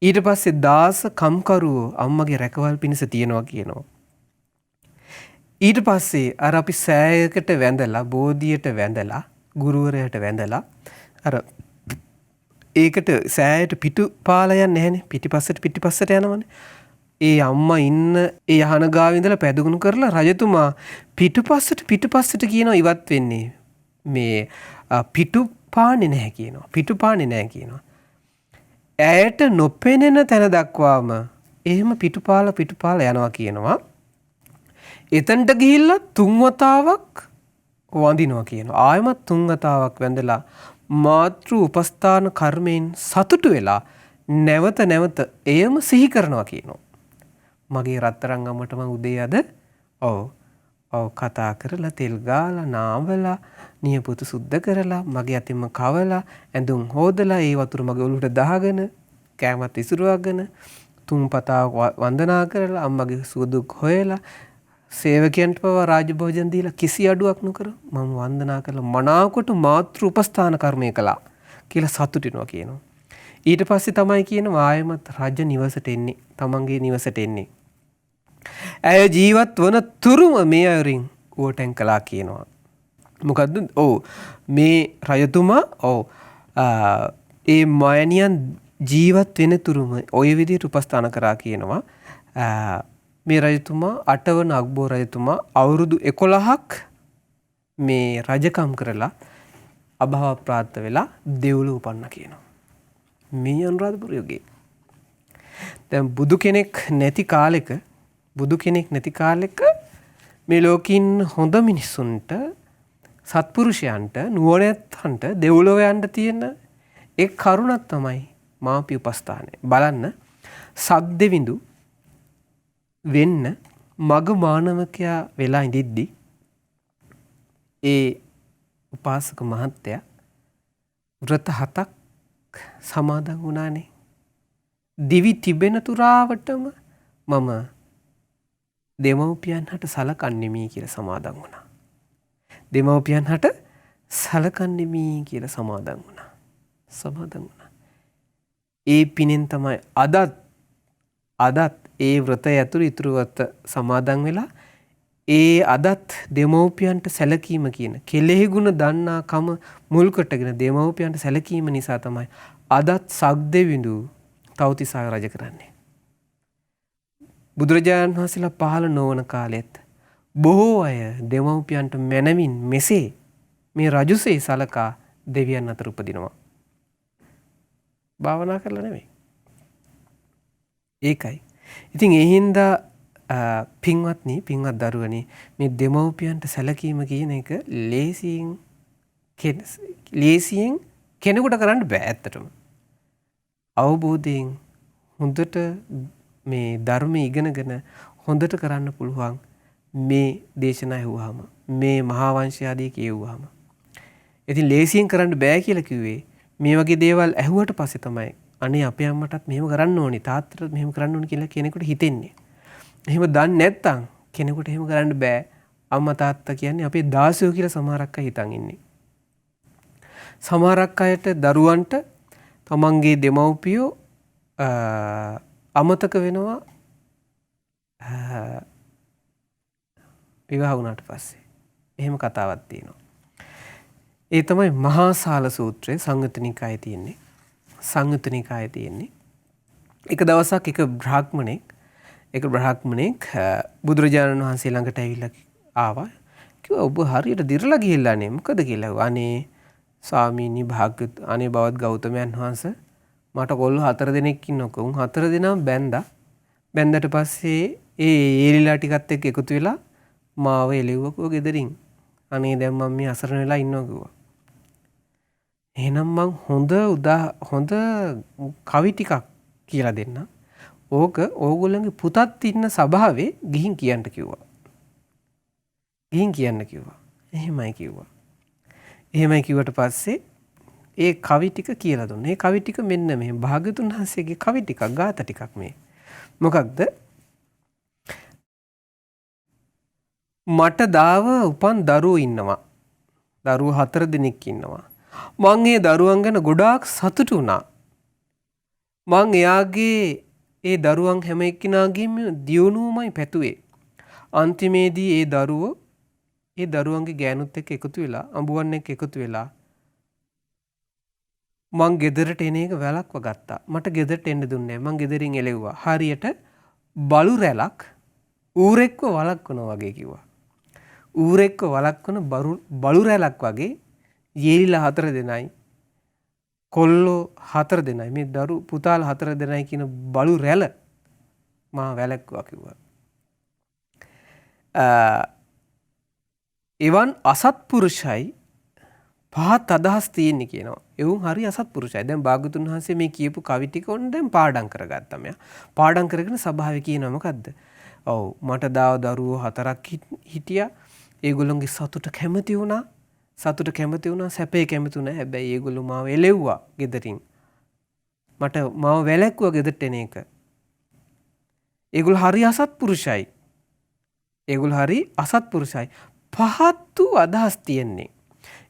ඊට පස්සේ දාස කම්කරුවෝ අම්මගේ රැකවල් පිණිස තියනවා කියනවා. ඊට පස්සේ අර අපි සෑයකට වැඳලා බෝධියට වැඳලා ගුරුවරයාට වැඳලා අර ඒකට සෑයට පිටුපාලා යන්නේ නැහනේ. පිටිපස්සට යනවනේ. ඒ අම්මා ඉන්න ඒ යහන ගාව ඉඳලා පැදුකුණු කරලා රජතුමා පිටුපස්සට කියනවා ඉවත් වෙන්නේ. මේ පිටුපාන්නේ නැහැ කියනවා. පිටුපාන්නේ නැහැ කියනවා. ඇයට නොපෙනෙන තැන දක්වාම එහෙම පිටුපාලා යනවා කියනවා. එතනට ගිහිල්ලා 3 වතාවක් වඳිනවා කියනවා. ආයමත් 3 වතාවක් වැඳලා මාතෘ උපස්ථාන කර්මයෙන් සතුටු වෙලා නැවත එයම සිහි කරනවා කියනවා. මගේ රත්තරන් අම්මට මම උදේ අද ඔව් කතා කරලා තෙල් ගාලා නාවලා නියපොතු සුද්ධ කරලා මගේ අතින්ම කවලා ඇඳුම් හොදලා ඒ වතුර මගේ ඔලුවට දාගෙන කෑමත් ඉසුරුවගෙන 3 පතාවක් වන්දනා කරලා අම්මගේ සුවදුක් හොයලා සේවකයන්ට පවා රාජභෝජන දීලා කිසි අඩුවක් නොකර මම වන්දනා කරලා මනාවකට මාතෘ උපස්ථාන කර්මය කළා කියලා සතුටිනවා කියනවා. ඊට පස්සේ තමයි කියනවා ආයමත් රජ නිවසට එන්නේ. තමන්ගේ නිවසට එන්නේ. ඇය ජීවත් වන තුරුම මේ අයරින් ඕටැන් කළා කියනවා. මොකද්ද? මේ රජතුමා ඒ මයණියන් ජීවත් වෙන තුරුම ඔය විදිහට උපස්ථාන කරා කියනවා. මේ රජතුමා 8 වන අක්බෝ රජතුමා අවුරුදු 11ක් මේ රජකම් කරලා අභාව ප්‍රාප්ත වෙලා දෙව්ලොව උපන්න කියනවා. මේ අනුරාධපුර යුගයේ. දැන් බුදු කෙනෙක් නැති කාලෙක මේ ලෝකින් හොඳ මිනිස්සුන්ට සත්පුරුෂයන්ට නුවණැත්තන්ට දෙව්ලොව යන්න තියෙන ඒ කරුණක් තමයි මාපි උපස්ථානය. බලන්න සක්දෙවිඳු වෙන්න මග මානවකයා වෙලා ඉඳිද්දි ඒ උපාසක මහත්තයා ව්‍රත 7ක් සමාදන් වුණානේ. දිවි තිබෙන තුරාවටම මම දෙමව්පියන් හට සලකන්නේමි කියලා සමාදන් වුණා. දෙමව්පියන් හට සලකන්නේමි කියලා සමාදන් වුණා. ඒ පිනෙන් තමයි අදත් ඒ ව්‍රතය ඇතුළු ඉතුරු වත සමාදන් වෙලා ඒ අදත් දෙමව්පියන්ට සැලකීම කියන කෙලෙහි ගුණ දන්නා කම මුල් කොටගෙන දෙමව්පියන්ට සැලකීම නිසා තමයි අදත් සක්දෙවිඳු තව්තිසා රජ කරන්නේ. බුදුරජාණන් වහන්සේලා පහළ නොවන කාලෙත් බොහෝ අය දෙමව්පියන්ට මැනවින් මෙසේ මේ රජුසේ සලකා දෙවියන් අතර උපදිනවා. භාවනා කරලා නෙමෙයි. ඒකයි. ඉතින් ඒ හින්දා පින්වත් දරුවනි මේ දෙමව්පියන්ට සැලකීම කියන එක ලේසියෙන් කෙනෙකුට කරන්න බෑ ඇත්තටම. අවබෝධයෙන් හොඳට මේ ධර්මය ඉගෙනගෙන හොඳට කරන්න පුළුවන් මේ දේශනා ඇහුවාම මේ මහා වංශය ආදී කියුවාම. ඉතින් ලේසියෙන් කරන්න බෑ කියලා කිව්වේ මේ වගේ දේවල් ඇහුවට පස්සේ තමයි අනේ අපේ අම්මටත් මෙහෙම කරන්න ඕනේ තාත්තටත් මෙහෙම කරන්න ඕනේ කියලා කෙනෙකුට හිතෙන්නේ. එහෙම දන්නේ නැත්නම් කෙනෙකුට එහෙම කරන්න බෑ. අම්මා තාත්තා කියන්නේ අපේ දාසයෝ කියලා සමහරක් අය හිතන් ඉන්නේ. සමහරක් අයට දරුවන්ට තමන්ගේ දෙමව්පියෝ අමතක වෙනවා විවාහ වුණාට පස්සේ. එහෙම කතාවක් තියෙනවා. ඒ තමයි මහා සාල සූත්‍රයේ සංයුත්ත නිකායේ තියෙන්නේ. එක දවසක් එක බ්‍රාහ්මණෙක් බුදුරජාණන් වහන්සේ ළඟට ඇවිල්ලා ආවා. කිව්වා ඔබ හරියට දිරලා ගිහිල්ලා නේ මොකද කියලා. අනේ ස්වාමීනි අනේ බවත් ගෞතමයන් වහන්සේ මට කොල්ලෝ 4 දෙනෙක් ඉන්නකො. උන් 4 දෙනාම බැන්දට පස්සේ ඒ ඒලිලා ටිකත් එක්ක එකතු වෙලා මාව එළෙව්වකෝ ගෙදරින්. අනේ දැන් මම මේ අසරණ වෙලා ඉන්නවා කිව්වා. එහෙනම් මං හොඳ කවි ටිකක් කියලා දෙන්න. ඕක ඕගොල්ලන්ගේ පුතත් ඉන්න සභාවේ ගිහින් කියන්න කිව්වා. ගිහින් කියන්න කිව්වා. එහෙමයි කිව්වා. එහෙමයි කිව්වට පස්සේ ඒ කවි ටික කියලා දුන්නා. ඒ කවි ටික මෙන්න මේ භාග්‍යතුන් වහන්සේගේ කවි ටිකක්, ගාථා ටිකක් මේ. මොකක්ද? මට දාව උපන් දරුවෝ ඉන්නවා. දරුවෝ 4 දෙනෙක් ඉන්නවා. මං ඒ දරුවන් ගැන ගොඩාක් සතුටු වුණා. මං එයාගේ ඒ දරුවන් හැම එක්කිනාගේම දියුණුවමයි පැතුවේ. අන්තිමේදී ඒ දරුවෝ ඒ දරුවන්ගේ ගෑනුත් එක්ක එකතු වෙලා, අඹුවන් එක්ක එකතු වෙලා මං ගෙදරට එන එක වැළක්ව ගත්තා. මට ගෙදරට එන්න දුන්නේ නැහැ. මං ගෙදරින් එලෙව්වා. හරියට බලු රැලක් ඌරෙක්ව වළක්වනවා වගේ කිව්වා. ඌරෙක්ව වළක්වන බලු රැලක් වගේ යේලිලා 4 දෙනයි, කොල්ලෝ 4 දෙනයි, මේ දරු පුතාලා 4 දෙනයි කියන බලු රැල මා වැළක්වුවා කිව්වා. එවන් අසත්පුරුෂයි පහත් අදහස් තියෙන්නේ කියනවා. එවුන් හරි අසත්පුරුෂයි. දැන් භාග්‍යතුන් වහන්සේ මේ කියපු කවි ටික ඔන්න දැන් පාඩම් කරගත්තා මෙයා. පාඩම් කරගෙන සභාවේ කියනවා මොකද්ද? ඔව් මට දරුවෝ 4ක් හිටියා. ඒගොල්ලොන්ගේ සතුට කැමති වුණා. සැපේ කැමති වුණා. හැබැයි ඒගොල්ලෝ මාව එලෙව්වා ගෙදරින්. මට මාව වැළැක්වුවා ගෙදරට එන එක. ඒගොල්ලෝ හරි අසත්පුරුෂයි. පහත් වූ අදහස් තියෙන්නේ.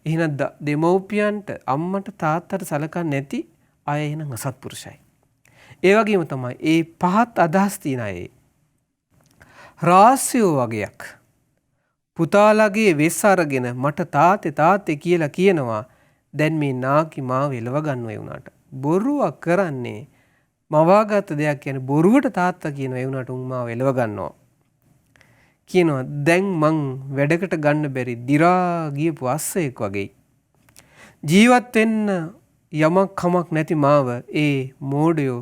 එහෙනම් දෙමව්පියන්ට, අම්මට, තාත්තට සලකන්නේ නැති අය එහෙනම් අසත්පුරුෂයි. ඒ වගේම තමයි ඒ පහත් අදහස් තියෙන අය රාස්‍යෝ වගේක්. පුතාලගේ වෙස් අරගෙන මට තාත්තේ කියලා කියනවා. දැන් මේ නාකි මාව එලව ගන්නව වුණාට බොරුවක් කරන්නේ. මවාගත් දෙයක් කියන්නේ බොරුවට තාත්තා කියනවා. ඒ වුණාට උන් මාව එලව ගන්නවා. කියනවා දැන් මං වැඩකට ගන්න බැරි දිරා ගියපු අස්සෙක් වගේ. ජීවත් වෙන්න යමක් කමක් නැති මාව ඒ මෝඩයෝ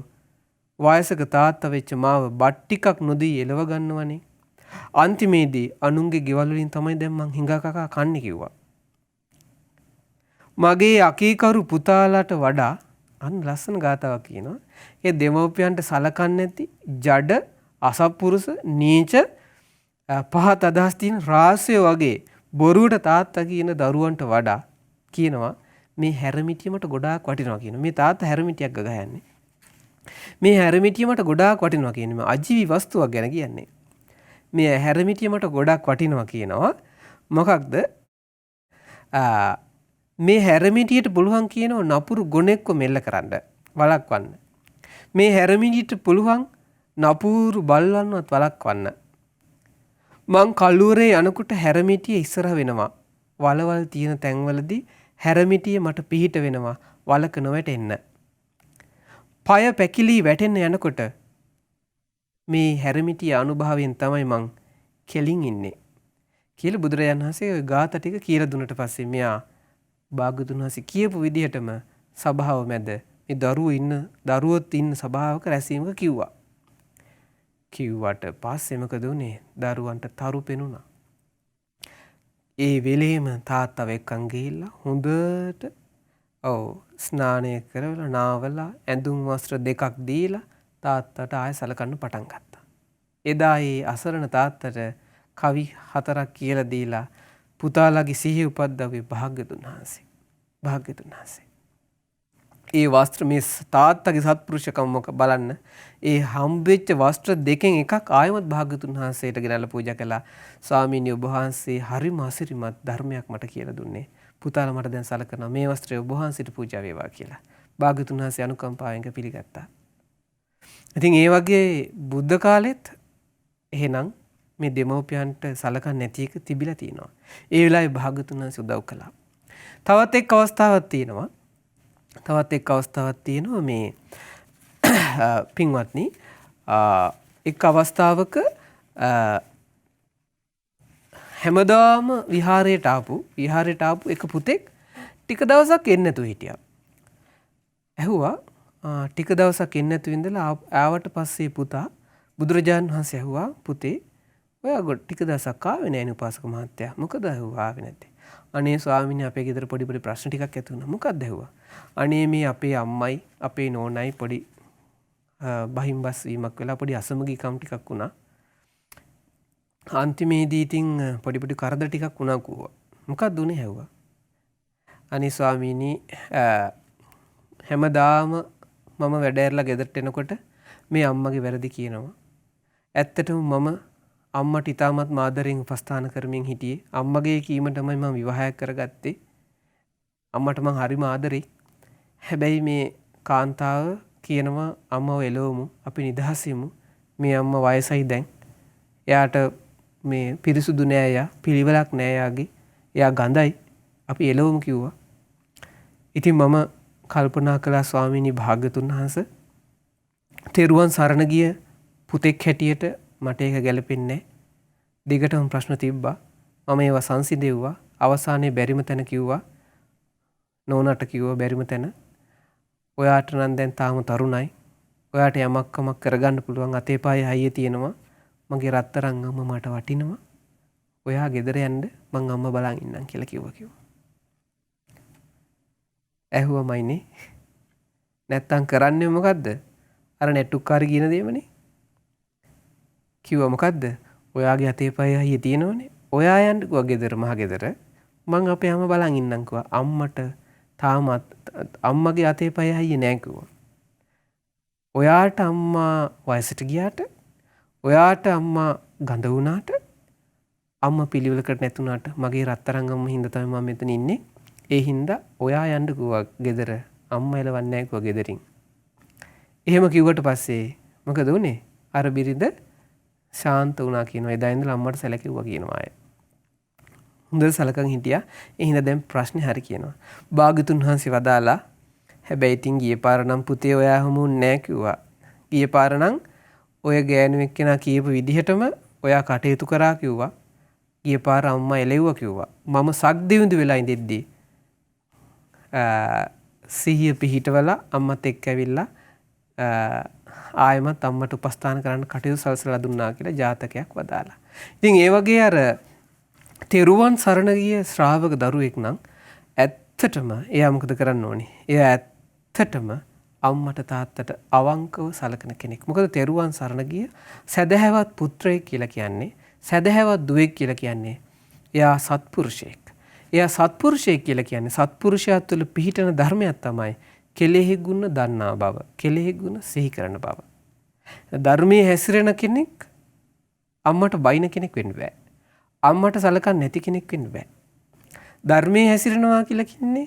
වයසක තාත්තා වෙච්ච මාව බත් ටිකක් නොදී එලව ගන්නවනේ. අන්තිමේදී අනුන්ගේ ගෙවල් වලින් තමයි දැන් මං හිඟා කකා කන්නේ කිව්වා. මගේ අකීකරු පුතාලාට වඩා අන්න ලස්සන ගාතාවක් කියනවා. ඒ දෙමව්පියන්ට සලකන්නේ නැති ජඩ අසත්පුරුෂ නීච පහත් අදහස් තියෙන රාසය වගේ බොරුවට තාත්තා කියන දරුවන්ට වඩා කියනවා මේ හැරමිටියමට ගොඩාක් වටිනවා කියනවා. මේ තාත්තා හැරමිටියක් ගහන්නේ. මේ හැරමිටියමට ගොඩාක් වටිනවා කියන්නේ මේ අජීවී වස්තුවක් ගැන කියන්නේ. මේ හැරමිටියමට ගොඩාක් වටිනවා කියනවා. මොකක්ද? මේ හැරමිටියට පුළුවන් කියනවා නපුරු ගොනෙක්ව මෙල්ල කරන්න, වළක්වන්න. මේ හැරමිටියට පුළුවන් නපුරු බල්වන්වත් වළක්වන්න. මං කළුවරේ යනකොට හැරමිටිය ඉස්සරහ වෙනවා. වලවල් තියෙන තැන්වලදී හැරමිටිය මට පිහිට වෙනවා. වලක නොවැටෙන්න. පය පැකිලී වැටෙන්න යනකොට මේ හැරමිටිය අනුභවයෙන් තමයි මං කෙලින් ඉන්නේ කියලා බුදුරජාණන් වහන්සේ ওই ගාථා ටික කියලා දුන්නට පස්සේ මෙයා භාග්‍යවතුන් වහන්සේ කියපු විදිහටම සභාව මැද මේ දරුවොත් ඉන්න සභාවක රැස්වීමක කිව්වා. කිව්වට පස්සේ මොකද උනේ? දරුවන්ට තරු පෙනුණා. ඒ වෙලේම තාත්තා එක්කන් ගිහිල්ලා හොඳට ස්නානය කරලා නාවලා ඇඳුම් වස්ත්‍ර 2ක් දීලා තාත්තට ආයෙ සලකන්න පටන් ගත්තා. එදා ඒ අසරණ තාත්තට කවි 4ක් කියලා දීලා පුතාලගේ සිහිය උපද්දවේ භාග්‍යතුන් වහන්සේ. ඒ වස්ත්‍ර මේ තාත්තගේ සත්පුරුෂකම බලන්න. ඒ හම්බෙච්ච වස්ත්‍ර 2කින් එකක් ආයමත් භාග්‍යතුන් වහන්සේට ගෙනල්ලා පූජා කළා. ස්වාමීනි ඔබ වහන්සේ හරිම අසිරිමත් ධර්මයක් මට කියලා දුන්නේ. පුතාලා මට දැන් සලකනවා මේ වස්ත්‍රය ඔබ වහන්සේට පූජා වේවා කියලා. භාග්‍යතුන් වහන්සේ අනුකම්පාවෙන් පිළිගත්තා. ඉතින් ඒ වගේ බුද්ධ කාලෙත් එහෙනම් මේ දෙමව්පියන්ට සලකන්නේ නැති එක තිබිලා තියෙනවා. ඒ වෙලාවේ භාග්‍යතුන් වහන්සේ උදව් කළා. තවත් එක් අවස්ථාවක් තියෙනවා මේ පින්වත්නි එක් අවස්ථාවක හැමදාම විහාරයට ආපු එක පුතෙක් ටික දවසක් එන්නේ නැතුව හිටියා. ඇහුවා ටික දවසක් එන්නේ නැතුව ඉඳලා ආවට පස්සේ පුතා බුදුරජාණන් වහන්සේ ඇහුවා පුතේ ඔයා ටික දවසක් ආවේ නෑනේ උපාසක මහත්තයා. මොකද ඇහුවා ආවේ නැත්තේ? අනේ ස්වාමීනි අපේ ගෙදර පොඩි ප්‍රශ්න ටිකක් ඇති වුණා. මොකක්ද ඇහුවා? අනේ මේ අපේ අම්මයි අපේ නෝනයි පොඩි බහිම්බස් වීමක් වෙලා පොඩි අසමගිකම් ටිකක් වුණා. අන්තිමේදී ඉතින් පොඩි පොඩි කරදර ටිකක් වුණා කිව්වා. මොකක්ද උනේ හැව්වා. අනේ ස්වාමීනි හැමදාම මම වැඩ ඇරලා ගෙදරට එනකොට මේ අම්මගේ වැරදි කියනවා. ඇත්තටම මම අම්මට ඉතාමත් ආදරෙන් උපස්ථාන කරමින් හිටියේ. අම්මගේ කීම තමයි මම විවාහයක් කරගත්තේ. අම්මට මං හරිම ආදරෙයි. හැබැයි මේ කාන්තාව කියනවා අම්මව එලවමු, අපි නිදහස් වෙමු. මේ අම්මා වයසයි දැන්. එයාට මේ පිරිසුදු නෑ, එයා පිළිවෙලක් නෑ එයාගේ. එයා ගඳයි. අපි එලවමු කිව්වා. ඉතින් මම කල්පනා කළා ස්වාමීනි භාග්‍යතුන් වහන්සේ තෙරුවන් සරණ ගිය පුතෙක් හැටියට මට ඒක ගැලපෙන්නේ නැහැ. දිගටම ප්‍රශ්න තිබ්බා. මම ඒවා සංසිඳෙව්වා. අවසානයේ බැරිම තැන කිව්වා. නෝනාට කිව්වා බැරිම තැන. ඔයාට නම් දැන් තාම තරුණයි. ඔයාට යමක් කමක් කරගන්න පුළුවන්. අතේ පායේ හයිය තියෙනවා. මගේ රත්තරන් අම්මා මට වටිනවා. ඔයා ගෙදර යන්න මං අම්මා බලන් ඉන්නම් කියලා කිව්වා. ඇහුවමයිනේ. නැත්තම් කරන්නේ මොකද්ද? අර නැට්ටුක්කාරී කියන දේමනේ. කිව්වා මොකද්ද? ඔයාගේ අතේ පය අයියේ තියෙනවනේ. ඔයා යන්න කිව්වා ගෙදර මහ ගෙදර. මං අපේ අම්මා බලන් ඉන්නම් කිව්වා. අම්මට තාමත් අම්මගේ අතේ පය අයියේ නෑ කිව්වා. ඔයාට අම්මා වයසට ගියාට, ඔයාට අම්මා ගඳ වුණාට, අම්මා පිළිවෙලකට නැතුණාට මගේ රත්තරන් අම්මා හින්දා තමයි මම මෙතන ඉන්නේ. ඒ හින්දා ඔයා යන්න කිව්වා ගෙදර. අම්මා එලවන්නේ නැහැ කිව්වා ගෙදරින්. එහෙම කිව්වට පස්සේ මොකද උනේ? අර බිරිඳ ශාන්ත වුණා කියනවා. එදා ඉඳලා අම්මට සැලකිව්වා කියනවා අය. හොඳට සලකන් හිටියා. ඒ හින්දා දැන් ප්‍රශ්නේ හරි කියනවා. භාග්‍යතුන් වහන්සේ වදාලා හැබැයි ඉතින් ගියේ පාර නම් පුතේ ඔයා හමුුන්නේ නැහැ කිව්වා. ගියේ පාර නම් ඔය ගෑනු එක්කෙනා කියපු විදිහටම ඔයා කටයුතු කරා කිව්වා. ගියේ පාර අම්මා එලෙව්වා කිව්වා. මම සක්දිවිඳු වෙලා ඉඳිද්දී සිහිය පිහිටවලා අම්මත් එක්ක ඇවිල්ලා ආයමත් අම්මට උපස්ථාන කරන්න කටයුතු සලසලා දුන්නා කියලා ජාතකයක් වදාලා. ඉතින් ඒ වගේ අර තෙරුවන් සරණ ගිය ශ්‍රාවක දරුවෙක් නම් ඇත්තටම එයා මොකද කරන්න ඕනේ? එයා ඇත්තටම අම්මට තාත්තට අවංකව සලකන කෙනෙක්. මොකද තෙරුවන් සරණ ගිය සදහැවත් පුත්‍රයෙක් කියලා කියන්නේ, සදහැවත් දුවෙක් කියලා කියන්නේ එයා සත්පුරුෂයෙක්. එයා සත්පුරුෂයෙක් කියලා කියන්නේ සත්පුරුෂයා තුළ පිහිටන ධර්මයක් තමයි කෙලෙහි ගුණ දන්නා බව, කෙලෙහි ගුණ සිහි කරන බව. ධර්මයේ හැසිරෙන කෙනෙක් අම්මට බයින කෙනෙක් වෙන්න බෑ. අම්මට සලකන්නේ නැති කෙනෙක් වෙන්න බෑ. ධර්මයේ හැසිරෙනවා කියලා කියන්නේ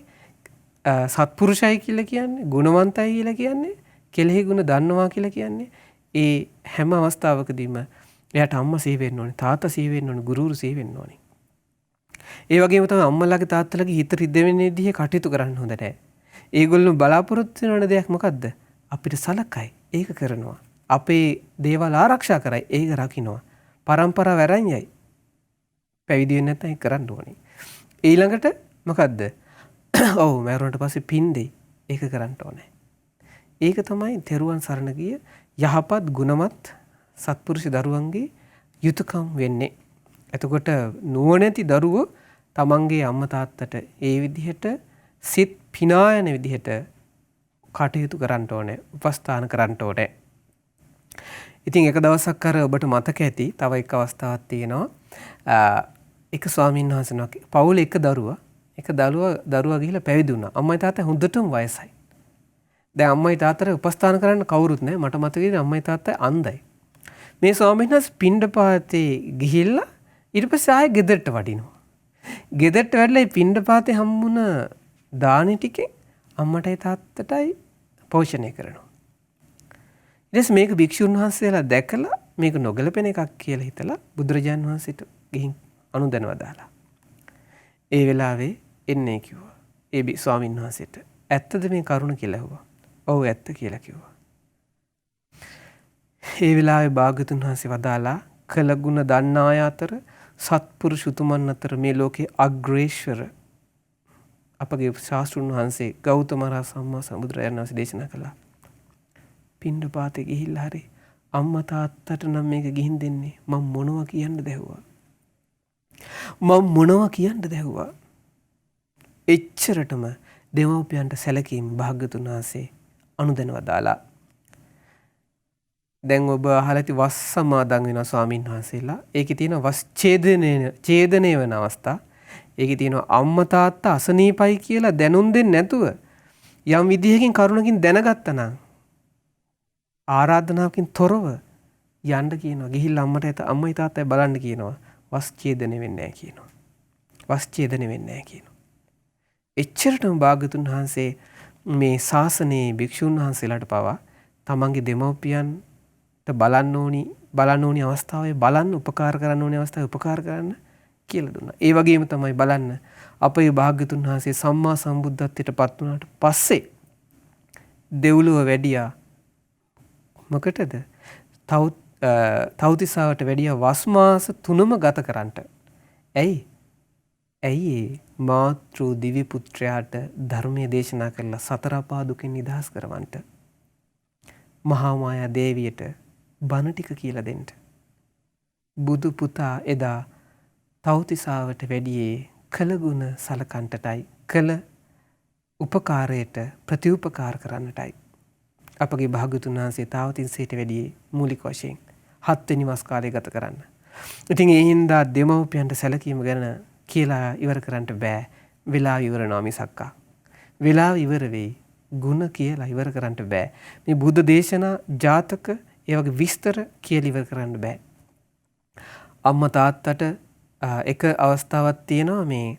සත්පුරුෂයි කියලා කියන්නේ, ගුණවන්තයි කියලා කියන්නේ, කෙලෙහි ගුණ දන්නවා කියලා කියන්නේ ඒ හැම අවස්ථාවකදීම එයාට අම්මා සිහි වෙන්න ඕනේ, තාත්තා සිහි වෙන්න ඕනේ, ගුරුවරු සිහි වෙන්න ඕනේ. ඒ වගේම තමයි අම්මලාගේ තාත්තලාගේ හිත රිදෙන විදිහේ කටයුතු කරන්න හොඳ නැහැ. ඒගොල්ලෝ බලාපොරොත්තු වෙන දෙයක් මොකද්ද? අපිට සලකයි. ඒක කරනවා. අපේ දේවල් ආරක්ෂා කරයි. ඒක රකින්නවා. පරම්පරාව වැරන් යයි. පැවිදි වෙන්නේ නැත්නම් ඒක කරන්න ඕනේ. ඊළඟට මොකද්ද? ඔව් මරුණට පස්සේ පින් දෙයි. ඒක කරන්න ඕනේ. ඒක තමයි තෙරුවන් සරණ ගිය යහපත් ගුණවත් සත්පුරුෂ දරුවන්ගේ යුතුයකම් වෙන්නේ. එතකොට නුවණැති දරුවෝ තමන්ගේ අම්මා තාත්තට ඒ විදිහට සිත් පිනා යන විදිහට කටයුතු කරන්න ඕනේ, උපස්ථාන කරන්න ඕනේ. ඉතින් එක දවසක් අර ඔබට මතක ඇති තව එක අවස්ථාවක් තියෙනවා. එක ස්වාමීන් වහන්සේ නමක් පවුලේ එක දරුවා ගිහිල්ලා පැවිදි වුණා. අම්මයි තාත්තයි හොඳටම වයසයි. දැන් අම්මයි තාත්තට උපස්ථාන කරන්න කවුරුත් නැහැ. මට මතකයි අම්මයි තාත්තයි අන්ධයි. මේ ස්වාමීන් වහන්සේ පිණ්ඩපාතේ ගිහිල්ලා ඊට පස්සේ ආයෙ ගෙදරට වඩිනවා. ගෙදරට වැඩලා පිණ්ඩපාතේ හම්බුණ දානි ටිකෙන් අම්මටයි තාත්තටයි පෝෂණය කරනවා. ඊට මේක භික්ෂුන් වහන්සේලා දැකලා මේක නොගැලපෙන එකක් කියලා හිතලා බුදුරජාන් වහන්සේට ගිහින් අනුදැනව දාලා. ඒ වෙලාවේ එන්නේ කිව්වා. ඒ ස්වාමීන් වහන්සේට ඇත්තද මේ කරුණ කියලා ඇහුවා. ඔව් ඇත්ත කියලා කිව්වා. ඒ වෙලාවේ භාග්‍යතුන් වහන්සේ වදාලා කළ ගුණ දන්නා අය අතර සත්පුරුෂ උතුමන් අතර මේ ලෝකේ අග්‍රේශ්වර අපගේ ශාස්ත්‍රුන් වහන්සේ ගෞතම රහ සම්මා සම්බුදුරජාණන් වහන්සේ දේශනා කළා. පිණ්ඩපාතේ ගිහිල්ලා හරි අම්මා තාත්තට නම් මේක ගිහින් දෙන්නේ මම මොනවා කියන්නද ඇහුවා. මම මොනවා කියන්නද ඇහුවා. එච්චරටම දෙමව්පියන්ට සැලකීම භාග්‍යතුන් වහන්සේ අනුදැනව දාලා. දැන් ඔබ අහලා ඇති වස් සමාදන් වෙනවා ස්වාමීන් වහන්සේලා. ඒකේ තියෙන වස් ඡේදනය වෙන අවස්ථා. ඒකේ තියෙනවා අම්මා තාත්තා අසනීපයි කියලා දැනුම් දෙන්නේ නැතුව යම් විදිහකින් කරුණකින් දැනගත්තා නම් ආරාධනාවකින් තොරව යන්න කියනවා. ගිහිල්ලා අම්මයි තාත්තයි බලන්න කියනවා. වස් ඡේදනය වෙන්නේ නැහැ කියනවා. වස් ඡේදනය වෙන්නේ නැහැ කියනවා. එච්චරටම භාග්‍යතුන් වහන්සේ මේ ශාසනයේ භික්ෂුන් වහන්සේලාට පවා තමන්ගේ දෙමව්පියන්ට බලන්න ඕනි අවස්ථාවේ බලන්න උපකාර කරන්න ඕනි අවස්ථාවේ උපකාර කරන්න කියලා දුන්නා. ඒ වගේම තමයි බලන්න අපේ භාග්‍යතුන් වහන්සේ සම්මා සම්බුද්ධත්වයට පත් වුණාට පස්සේ දෙව්ලොව වැඩියා මොකටද? තව්තිසාවට වැඩියා වස් මාස 3ම ගත කරන්නට. ඇයි මාතෘ දිව්‍ය පුත්‍රයාට ධර්මයේ දේශනා කරලා සතර අපා දුකින් නිදහස් කරවන්නට. මහා මායා දේවියට බණ ටික කියලා දෙන්න. බුදු පුතා එදා තව්තිසාවට වැඩියේ කළගුණ සලකන්නටයි කළ උපකාරයට ප්‍රතිඋපකාර කරන්නටයි. අපගේ භාග්‍යතුන් වහන්සේ තාවතින්සේට වැඩියේ මූලික වශයෙන් 7 වෙනි මාස කාලය ගත කරන්න. ඉතින් ඒ හින්දා දෙමව්පියන්ට සැලකීම ගැන කියලා ඉවර කරන්න බෑ. වෙලාව ඉවරනවා මිසක්කා. වෙලාව ඉවර වෙයි. ಗುಣ කියලා ඉවර කරන්න බෑ. මේ බුද්ධ දේශනා ජාතක ඒ වගේ විස්තර කියලා ඉවර කරන්න බෑ. අම්මා තාත්තට එක අවස්ථාවක් තියෙනවා මේ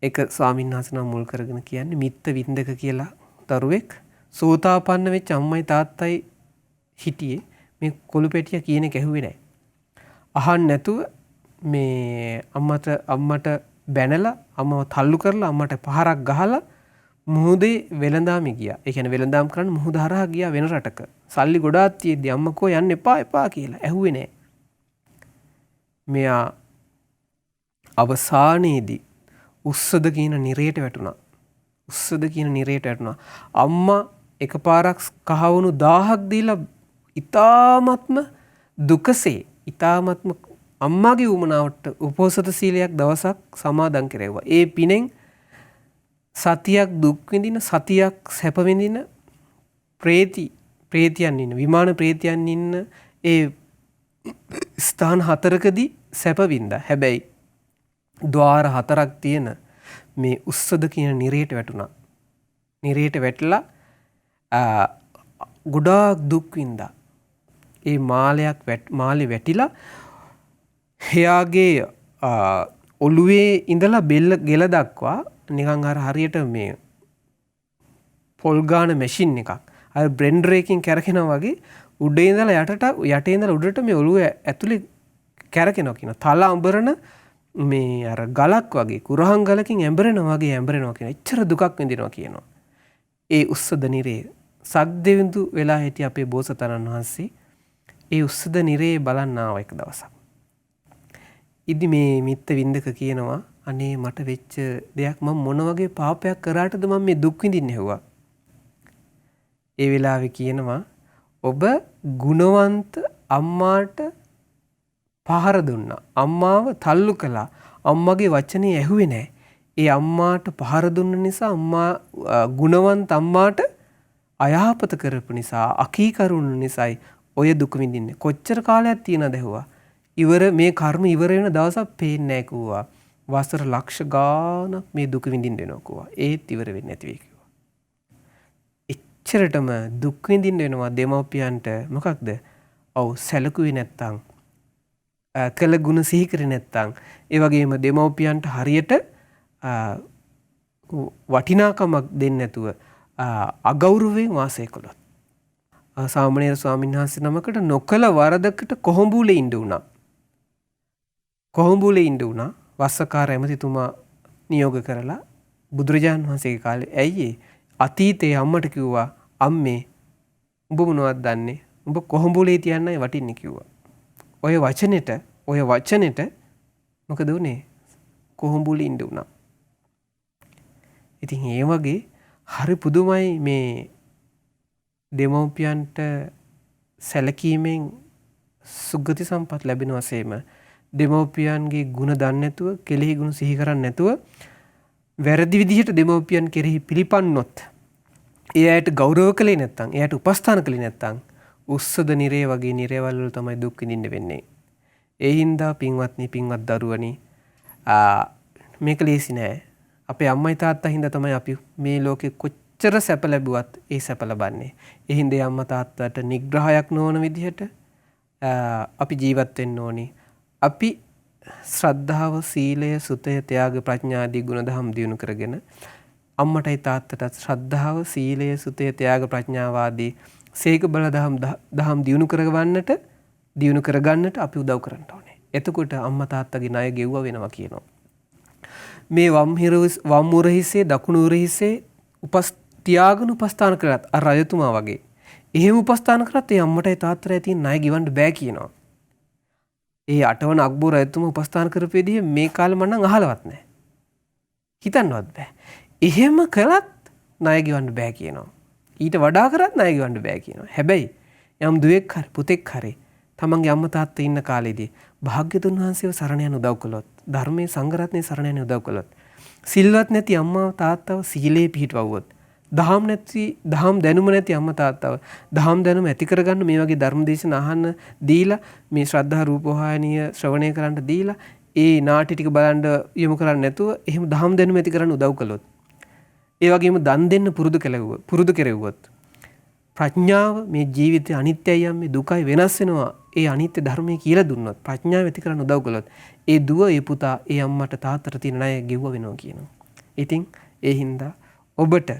එක ස්වාමීන් වහන්සේ නම මුල් කරගෙන කියන්නේ මිත්ත වින්දක කියලා දරුවෙක් සෝතාපන්න වෙච්ච අම්මයි තාත්තයි හිටියේ මේ කොළු පෙට්ටිය කියන එක ඇහුවේ නැහැ. අහන්න නැතුව මේ අම්මට බැනලා අම්මව තල්ලු කරලා අම්මට පහරක් ගහලා මුහුදේ වෙළඳාමි ගියා. ඒ කියන්නේ වෙළඳාම් කරන්න මුහුද හරහා ගියා වෙන රටක. සල්ලි ගොඩාක් තියෙද්දි අම්මකෝ යන්න එපා කියලා ඇහුවේ නැහැ. මෙයා අවසානයේදී උස්සද කියන නිරයට වැටුණා. අම්මා එකපාරක් කහවණු 1000ක් දීලා ඊ타ත්ම දුකසේ ඊ타ත්ම අම්මාගේ උමනාවට උපෝසත සීලයක් දවසක් සමාදන් කෙරෙව්වා. ඒ පිනෙන් සතියක් දුක් විඳින සතියක් සැප විඳින ප්‍රේතියන් ඉන්න විමාන ප්‍රේතියන් ඉන්න ඒ ස්ථාන 4කදී සැප වින්දා. හැබැයි ద్వාර 4ක් තියෙන මේ උස්සද කියන නිරයට වැටුණා. නිරයට වැටලා ගොඩාක් දුක් වින්දා. ඒ මාලේ වැටිලා එයාගේ ඔළුවේ ඉඳලා බෙල්ල ගෙල දක්වා නිකන් අර හරියට මේ පොල් ගාන මැෂින් එකක් අර බ්ලෙන්ඩර් එකකින් කැරකෙනවා වගේ උඩේ ඉඳලා යටේ ඉඳලා උඩට මේ ඔළුව ඇතුලේ කැරකෙනවා කියන තල අඹරන මේ අර ගලක් වගේ කුරහන් ගලකින් ඇඹරෙනවා කියන එච්චර දුකක් විඳිනවා කියනවා. ඒ උස්සද නිරේ සක්දෙවිඳු වෙලා හිටිය අපේ බෝසතාණන් වහන්සේ ඒ උස්සද නිරේ බලන්න ආව එක දවසක්. ඉදි මේ මිත්ත වින්දක කියනවා අනේ මට වෙච්ච දෙයක් මම මොන වගේ පාපයක් කරාටද මම මේ දුක් විඳින්නේ හෙව්වා. ඒ වෙලාවේ කියනවා ඔබ ගුණවන්ත අම්මාට පහර දුන්නා. අම්මාව තල්ලු කළා. අම්මගේ වචනේ ඇහුවේ නැහැ. ඒ අම්මාට පහර දුන්න නිසා අම්මා ගුණවන්ත අම්මාට අයහපත කරපු නිසා අකීකරුණු නිසායි ඔය දුක විඳින්නේ. කොච්චර කාලයක් තියනද ඇහුවා. මේ කර්ම ඉවර වෙන දවසක් පේන්නේ නැහැ කිව්වා. වසර ලක්ෂ ගාණක් මේ දුක විඳින්න වෙනවා කිව්වා. ඒත් ඉවර වෙන්නේ නැති වෙයි කිව්වා. එච්චරටම දුක් විඳින්න වෙනවා දෙමව්පියන්ට. මොකක්ද? ඔව් සැලකුවේ නැත්තම් කළ ගුණ සිහි කරේ නැත්තම් ඒ වගේම දෙමව්පියන්ට හරියට වටිනාකමක් දෙන්නේ නැතුව අගෞරවයෙන් වාසය කළොත් සාමණේර ස්වාමීන් වහන්සේ නමකට නොකල වරදකට කොහොඹුලේ ඉඳ උනා. වස්සකාර ඇමතිතුමා නියෝග කරලා බුදුරජාණන් වහන්සේගේ කාලේ ඇයි අතීතයේ අම්මට කිව්වා අම්මේ උඹ මොනවද දන්නේ? උඹ කොහොඹුලේ තියන්නයි වටින්නේ කිව්වා. ඔය වචනෙට මොකද උනේ? කොහොඹුලේ ඉඳ උනා. ඉතින් ඒ වගේ හරි පුදුමයි මේ දෙමව්පියන්ට සැලකීමෙන් සුගති සම්පත් ලැබෙන වශයෙන්ම දෙමව්පියන්ගේ ගුණ දන්නේ නැතුව කෙලෙහි ගුණ සිහි කරන්නේ නැතුව වැරදි විදිහට දෙමව්පියන් කෙරෙහි පිළිපන්නොත් ඒ අයට ගෞරව කළේ නැත්නම් ඒ අයට උපස්ථාන කළේ නැත්නම් උස්සද නිරේ වගේ නිරේවල් වල තමයි දුක් විඳින්න වෙන්නේ. ඒ හින්දා පින්වත්නි පින්වත් දරුවනි මේක ලේසි නෑ. අපේ අම්මයි තාත්තා හින්දා තමයි අපි මේ ලෝකෙ කොච්චර සැප ලැබුවත් ඒ සැප ලබන්නේ. ඒ හින්දා අම්මා තාත්තට නිග්‍රහයක් නොවන විදිහට අපි ජීවත් වෙන්න ඕනි. අපි ශ්‍රද්ධාව, සීලය, සුතය, ත්‍යාග, ප්‍රඥා ආදී ගුණධම් දියුණු කරගෙන අම්මටයි තාත්තටත් ශ්‍රද්ධාව, සීලය, සුතය, ත්‍යාග, ප්‍රඥාව ආදී සීක බල දහම් දියුණු කරගන්නට අපි උදව් කරන්න ඕනේ. එතකොට අම්මා තාත්තගේ ණය ගෙව්වා වෙනවා කියනවා. මේ වම් උරහිසේ දකුණු උරහිසේ තියාගෙන උපස්ථාන කරත් අර රජතුමා වගේ. එහෙම උපස්ථාන කරත් ඒ අම්මටයි තාත්තටයි තියෙන ණය ගෙවන්න බෑ කියනවා. ඒ අටවන අක්බර් රජතුමා උපස්ථාන කරපු විදිහ මේ කාලේ මම නම් අහලවත් නැහැ. හිතන්නවත් බෑ. එහෙම කළත් ණය ගෙවන්න බෑ කියනවා. ඊට වඩා කරත් ණය ගෙවන්න බෑ කියනවා. හැබැයි යම් දුවෙක් හරි පුතෙක් හරි තමන්ගේ අම්මා තාත්තා ඉන්න කාලේදී භාග්‍යතුන් වහන්සේව සරණ යන උදව් කළොත්, ධර්මයේ සංඝ රත්නයේ සරණ යන උදව් කළොත්, සිල්වත් නැති අම්මා තාත්තව සීලේ පිහිටවුවොත්, දහම් දැනුම නැති අම්මා තාත්තව දහම් දැනුම ඇති කරගන්න මේ වගේ ධර්ම දේශන අහන්න දීලා, මේ ශ්‍රද්ධා රූපවාහිනිය ශ්‍රවණය කරන්න දීලා, ඒ නාටි ටික බලන්න යොමු කරන්නේ නැතුව එහෙම දහම් දැනුම ඇති කරන්න උදව් කළොත්, ඒ වගේම දන් දෙන්න පුරුදු කෙරෙව්වොත්, ප්‍රඥාව මේ ජීවිතේ අනිත්‍යයි යම් මේ දුකයි වෙනස් වෙනවා, ඒ අනිත්‍ය ධර්මයේ කියලා දුන්නොත්, ප්‍රඥාව ඇති කරන්න උදව් කළොත්, ඒ දුව, ඒ පුතා, ඒ අම්මට තාත්තට තියෙන ණය ගෙව්ව වෙනවා කියනවා. ඉතින් ඒ හින්දා ඔබට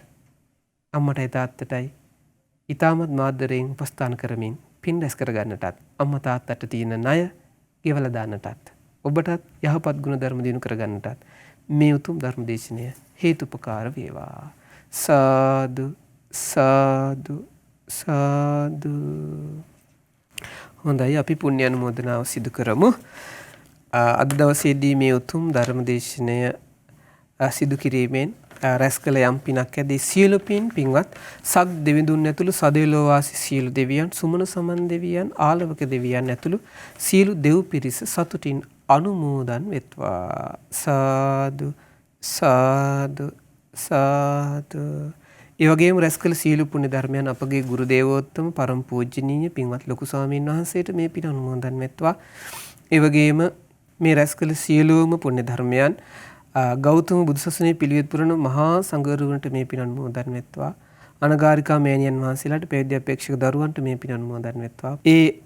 අම්මටයි තාත්තටයි ඊටමත් මාදරයෙන් උපස්ථාන කරමින් පින් රැස් කරගන්නටත්, අම්මා තාත්තට තියෙන ණය ගෙවලා දාන්නටත්, ඔබටත් යහපත් ගුණ ධර්ම දිනු කරගන්නටත් මේ උතුම් ධර්ම දේශනය හේතුපකාර වේවා. සාදු සාදු සාදු. හොඳයි, අපි පුණ්‍ය අනුමෝදනාව සිදු කරමු. අද දවසේදී මේ උතුම් ධර්ම දේශනය සිදු කිරීමෙන් රැස් කළ යම් පිනක් ඇදී සියලු පින්වත් සක් දෙවිඳුන් ඇතුළු සදෙව්ලොව වාසී සියලු දෙවියන්, සුමන සමන් දෙවියන්, ආලවක දෙවියන් ඇතුළු සියලු දෙව් පිරිස සතුටින් අනුමෝදන් වෙත්වා. සාදු සාදු සාදු. ඒ වගේම රැස් කළ සියලු පුණ්‍ය ධර්මයන් අපගේ ගුරු දේවෝත්තම පරම පූජනීය පින්වත් ලොකු ස්වාමීන් වහන්සේට මේ පින අනුමෝදන් වෙත්වා. ඒ වගේම මේ රැස් කළ සියලුම පුණ්‍ය ධර්මයන් ගෞතම බුදුසසුනේ පිළිවෙත් පුරන මහා සංඝරුවන්ට මේ පින අනුමෝදන් වෙත්වා. අනගාരികා මෑණියන් වහන්සේලාට, පැවිදි අපේක්ෂක දරුවන්ට මේ පින අනුමෝදන් වෙත්වා. ඒ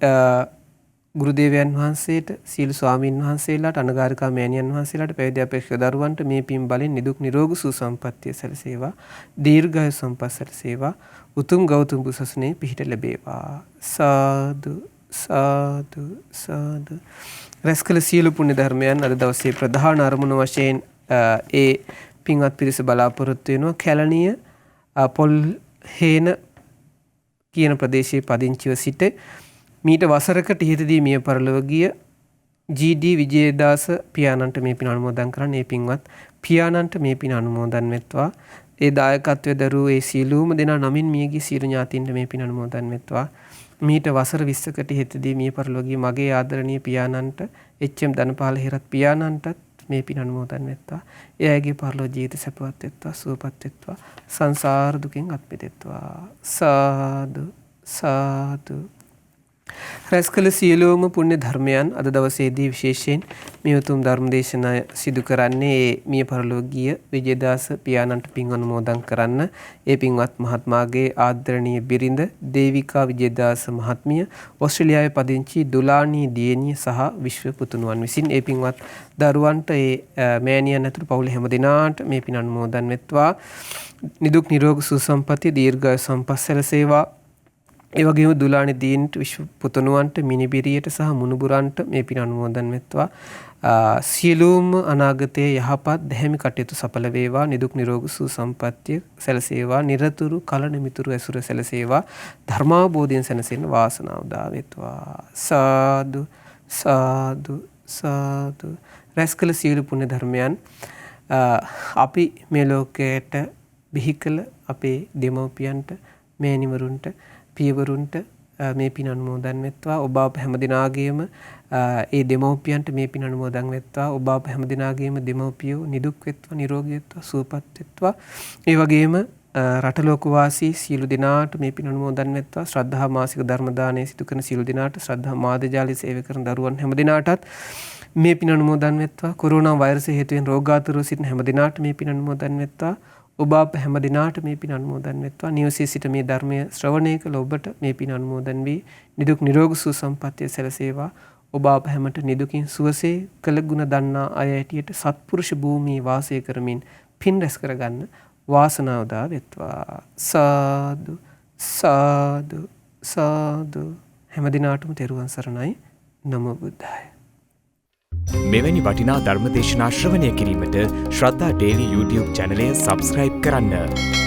ගුරු දේවයන් වහන්සේට, සීල ස්වාමීන් වහන්සේලාට, අනගාരികා මෑණියන් වහන්සේලාට, පැවිදි අපේක්ෂක දරුවන්ට මේ පින් බලෙන් නිදුක් නිරෝගී සුවසම්පන්නිය සැලසේවා. දීර්ඝායු සම්පත් සැලසේවා. උතුම් ගෞතම බුදුසසුනේ පිහිට ලැබේවා. සාදු සාදු සාදු. රැස් කළ සියලු පුණ්‍ය ධර්මයන් අද දවසේ ප්‍රධාන අරමුණ වශයෙන් ඒ පින්වත් පිරිස බලාපොරොත්තු වෙනවා කැලණිය පොල්හේන කියන ප්‍රදේශයේ පදිංචිව සිට මීට වසරකට ඉහතදී මිය පරලොව ගිය ජී.ඩී. විජේදාස පියාණන්ට මේ පින අනුමෝදන් කරන්න. ඒ පින්වත් පියාණන්ට මේ පින අනුමෝදන් වෙත්වා. ඒ දායකත්වයේ දරූ ඒ සීලූම දෙනා නමින් මියගිය සියලු ඥාතීන්ට මේ පින අනුමෝදන් වෙත්වා. මීට වසර 20කට ඉහතදී මිය පරලොව ගිය මගේ ආදරණීය පියාණන්ට, එච්.එම්. ධනපාල හේරත් පියාණන්ටත් මේ පින අනුමෝදන් වෙත්වා. ඒ අයගේ පරලොව ජීවිත සැපවත් වෙත්වා, සුවපත් වෙත්වා, සංසාර දුකෙන් අත් මිදෙත්වා. සාදු සාදු. රැස් කළ සියලුම පුණ්‍ය ධර්මයන් අද දවසේදී විශේෂයෙන් මේ උතුම් ධර්ම දේශනාව සිදු කරන්නේ මිය පරලොව ගිය විජේදාස පියාණන්ට පින් අනුමෝදන් කරන්න. ඒ පින්වත් මහත්මයාගේ ආදරණීය බිරිඳ දේවිකා විජේදාස මහත්මිය, ඕස්ට්‍රේලියාවේ පදිංචි දුලානී දියණිය සහ විශ්ව පුතුණුවන් විසින් ඒ පින්වත් දරුවන්ට, ඒ මෑණියන් ඇතුළු පවුල හැම දිනාට මේ පින් අනුමෝදන් වෙත්වා. නිදුක් නිරෝගී සුවසම්පන්නිය දීර්ඝායු සම්පත් සැලසේවා. ඒ වගේම දුලානි දීන්ට, විශ්ව පුතණුවන්ට, මිනිබිරියට සහ මුණුබුරන්ට මේ පින අනුමෝදන් වෙත්වා. සියලුම අනාගතයේ යහපත් දැහැමි කටයුතු සඵල වේවා. නිදුක් නිරෝගී සුවසම්පන්නිය සැලසේවා. නිරතුරු කලණ මිතුරු ඇසුර සැලසේවා. ධර්මාබෝධයෙන් සැනසෙන්න වාසනාව උදා වෙත්වා. සාදු සාදු සාදු. රැස් කළ සියලු පුණ්‍ය ධර්මයන් අපි මේ ලෝකයට බිහි කළ අපේ දෙමව්පියන්ට, මෑණිවරුන්ට, පියවරුන්ට මේ පින අනුමෝදන් වෙත්වා. ඔබ අප හැමදිනාගේම ඒ දෙමව්පියන්ට මේ පින අනුමෝදන් වෙත්වා. ඔබ අප හැමදිනාගේම දෙමව්පියෝ නිදුක් වෙත්වා, නිරෝගී වෙත්වා, සුවපත් වෙත්වා. ඒ වගේම රට ලෝකවාසී සියලු දෙනාට මේ පින් අනුමෝදන් වෙත්වා. ශ්‍රද්ධා මාසික ධර්ම දානය සිදු කරන සියලු දෙනාට, ශ්‍රද්ධා මාධ්‍ය සේවය කරන දරුවන් හැම දෙනාටත් මේ පින් අනුමෝදන් වෙත්වා. කොරෝනා වෛරසය හේතුවෙන් රෝගාතුරව සිටින හැම දෙනාට මේ පින් අනුමෝදන් වෙත්වා. ඔබ අප හැම දෙනාට මේ පින් අනුමෝදන් වෙත්වා. නිවසේ සිට මේ ධර්මය ශ්‍රවණය කළ ඔබට මේ පින් අනුමෝදන් වී නිදුක් නිරෝගී සුව සම්පන්නිය සැලසේවා. ඔබ අප හැමට නිදුකින් සුවසේ කළ ගුණ දන්නා අය ඇටියට සත්පුරුෂ භූමියේ වාසය කරමින් පින් රැස් කරගන්න වාසනාව දා වෙත්වා. සාදු සාදු සාදු. හැම දිනාටම තෙරුවන් සරණයි. නමෝ බුද්ධාය. මෙවැනි වටිනා ධර්මදේශනා ශ්‍රවණය කිරීමට ශ්‍රද්ධා ඩේලි YouTube චැනලය සබස්ක්‍රයිබ් කරන්න.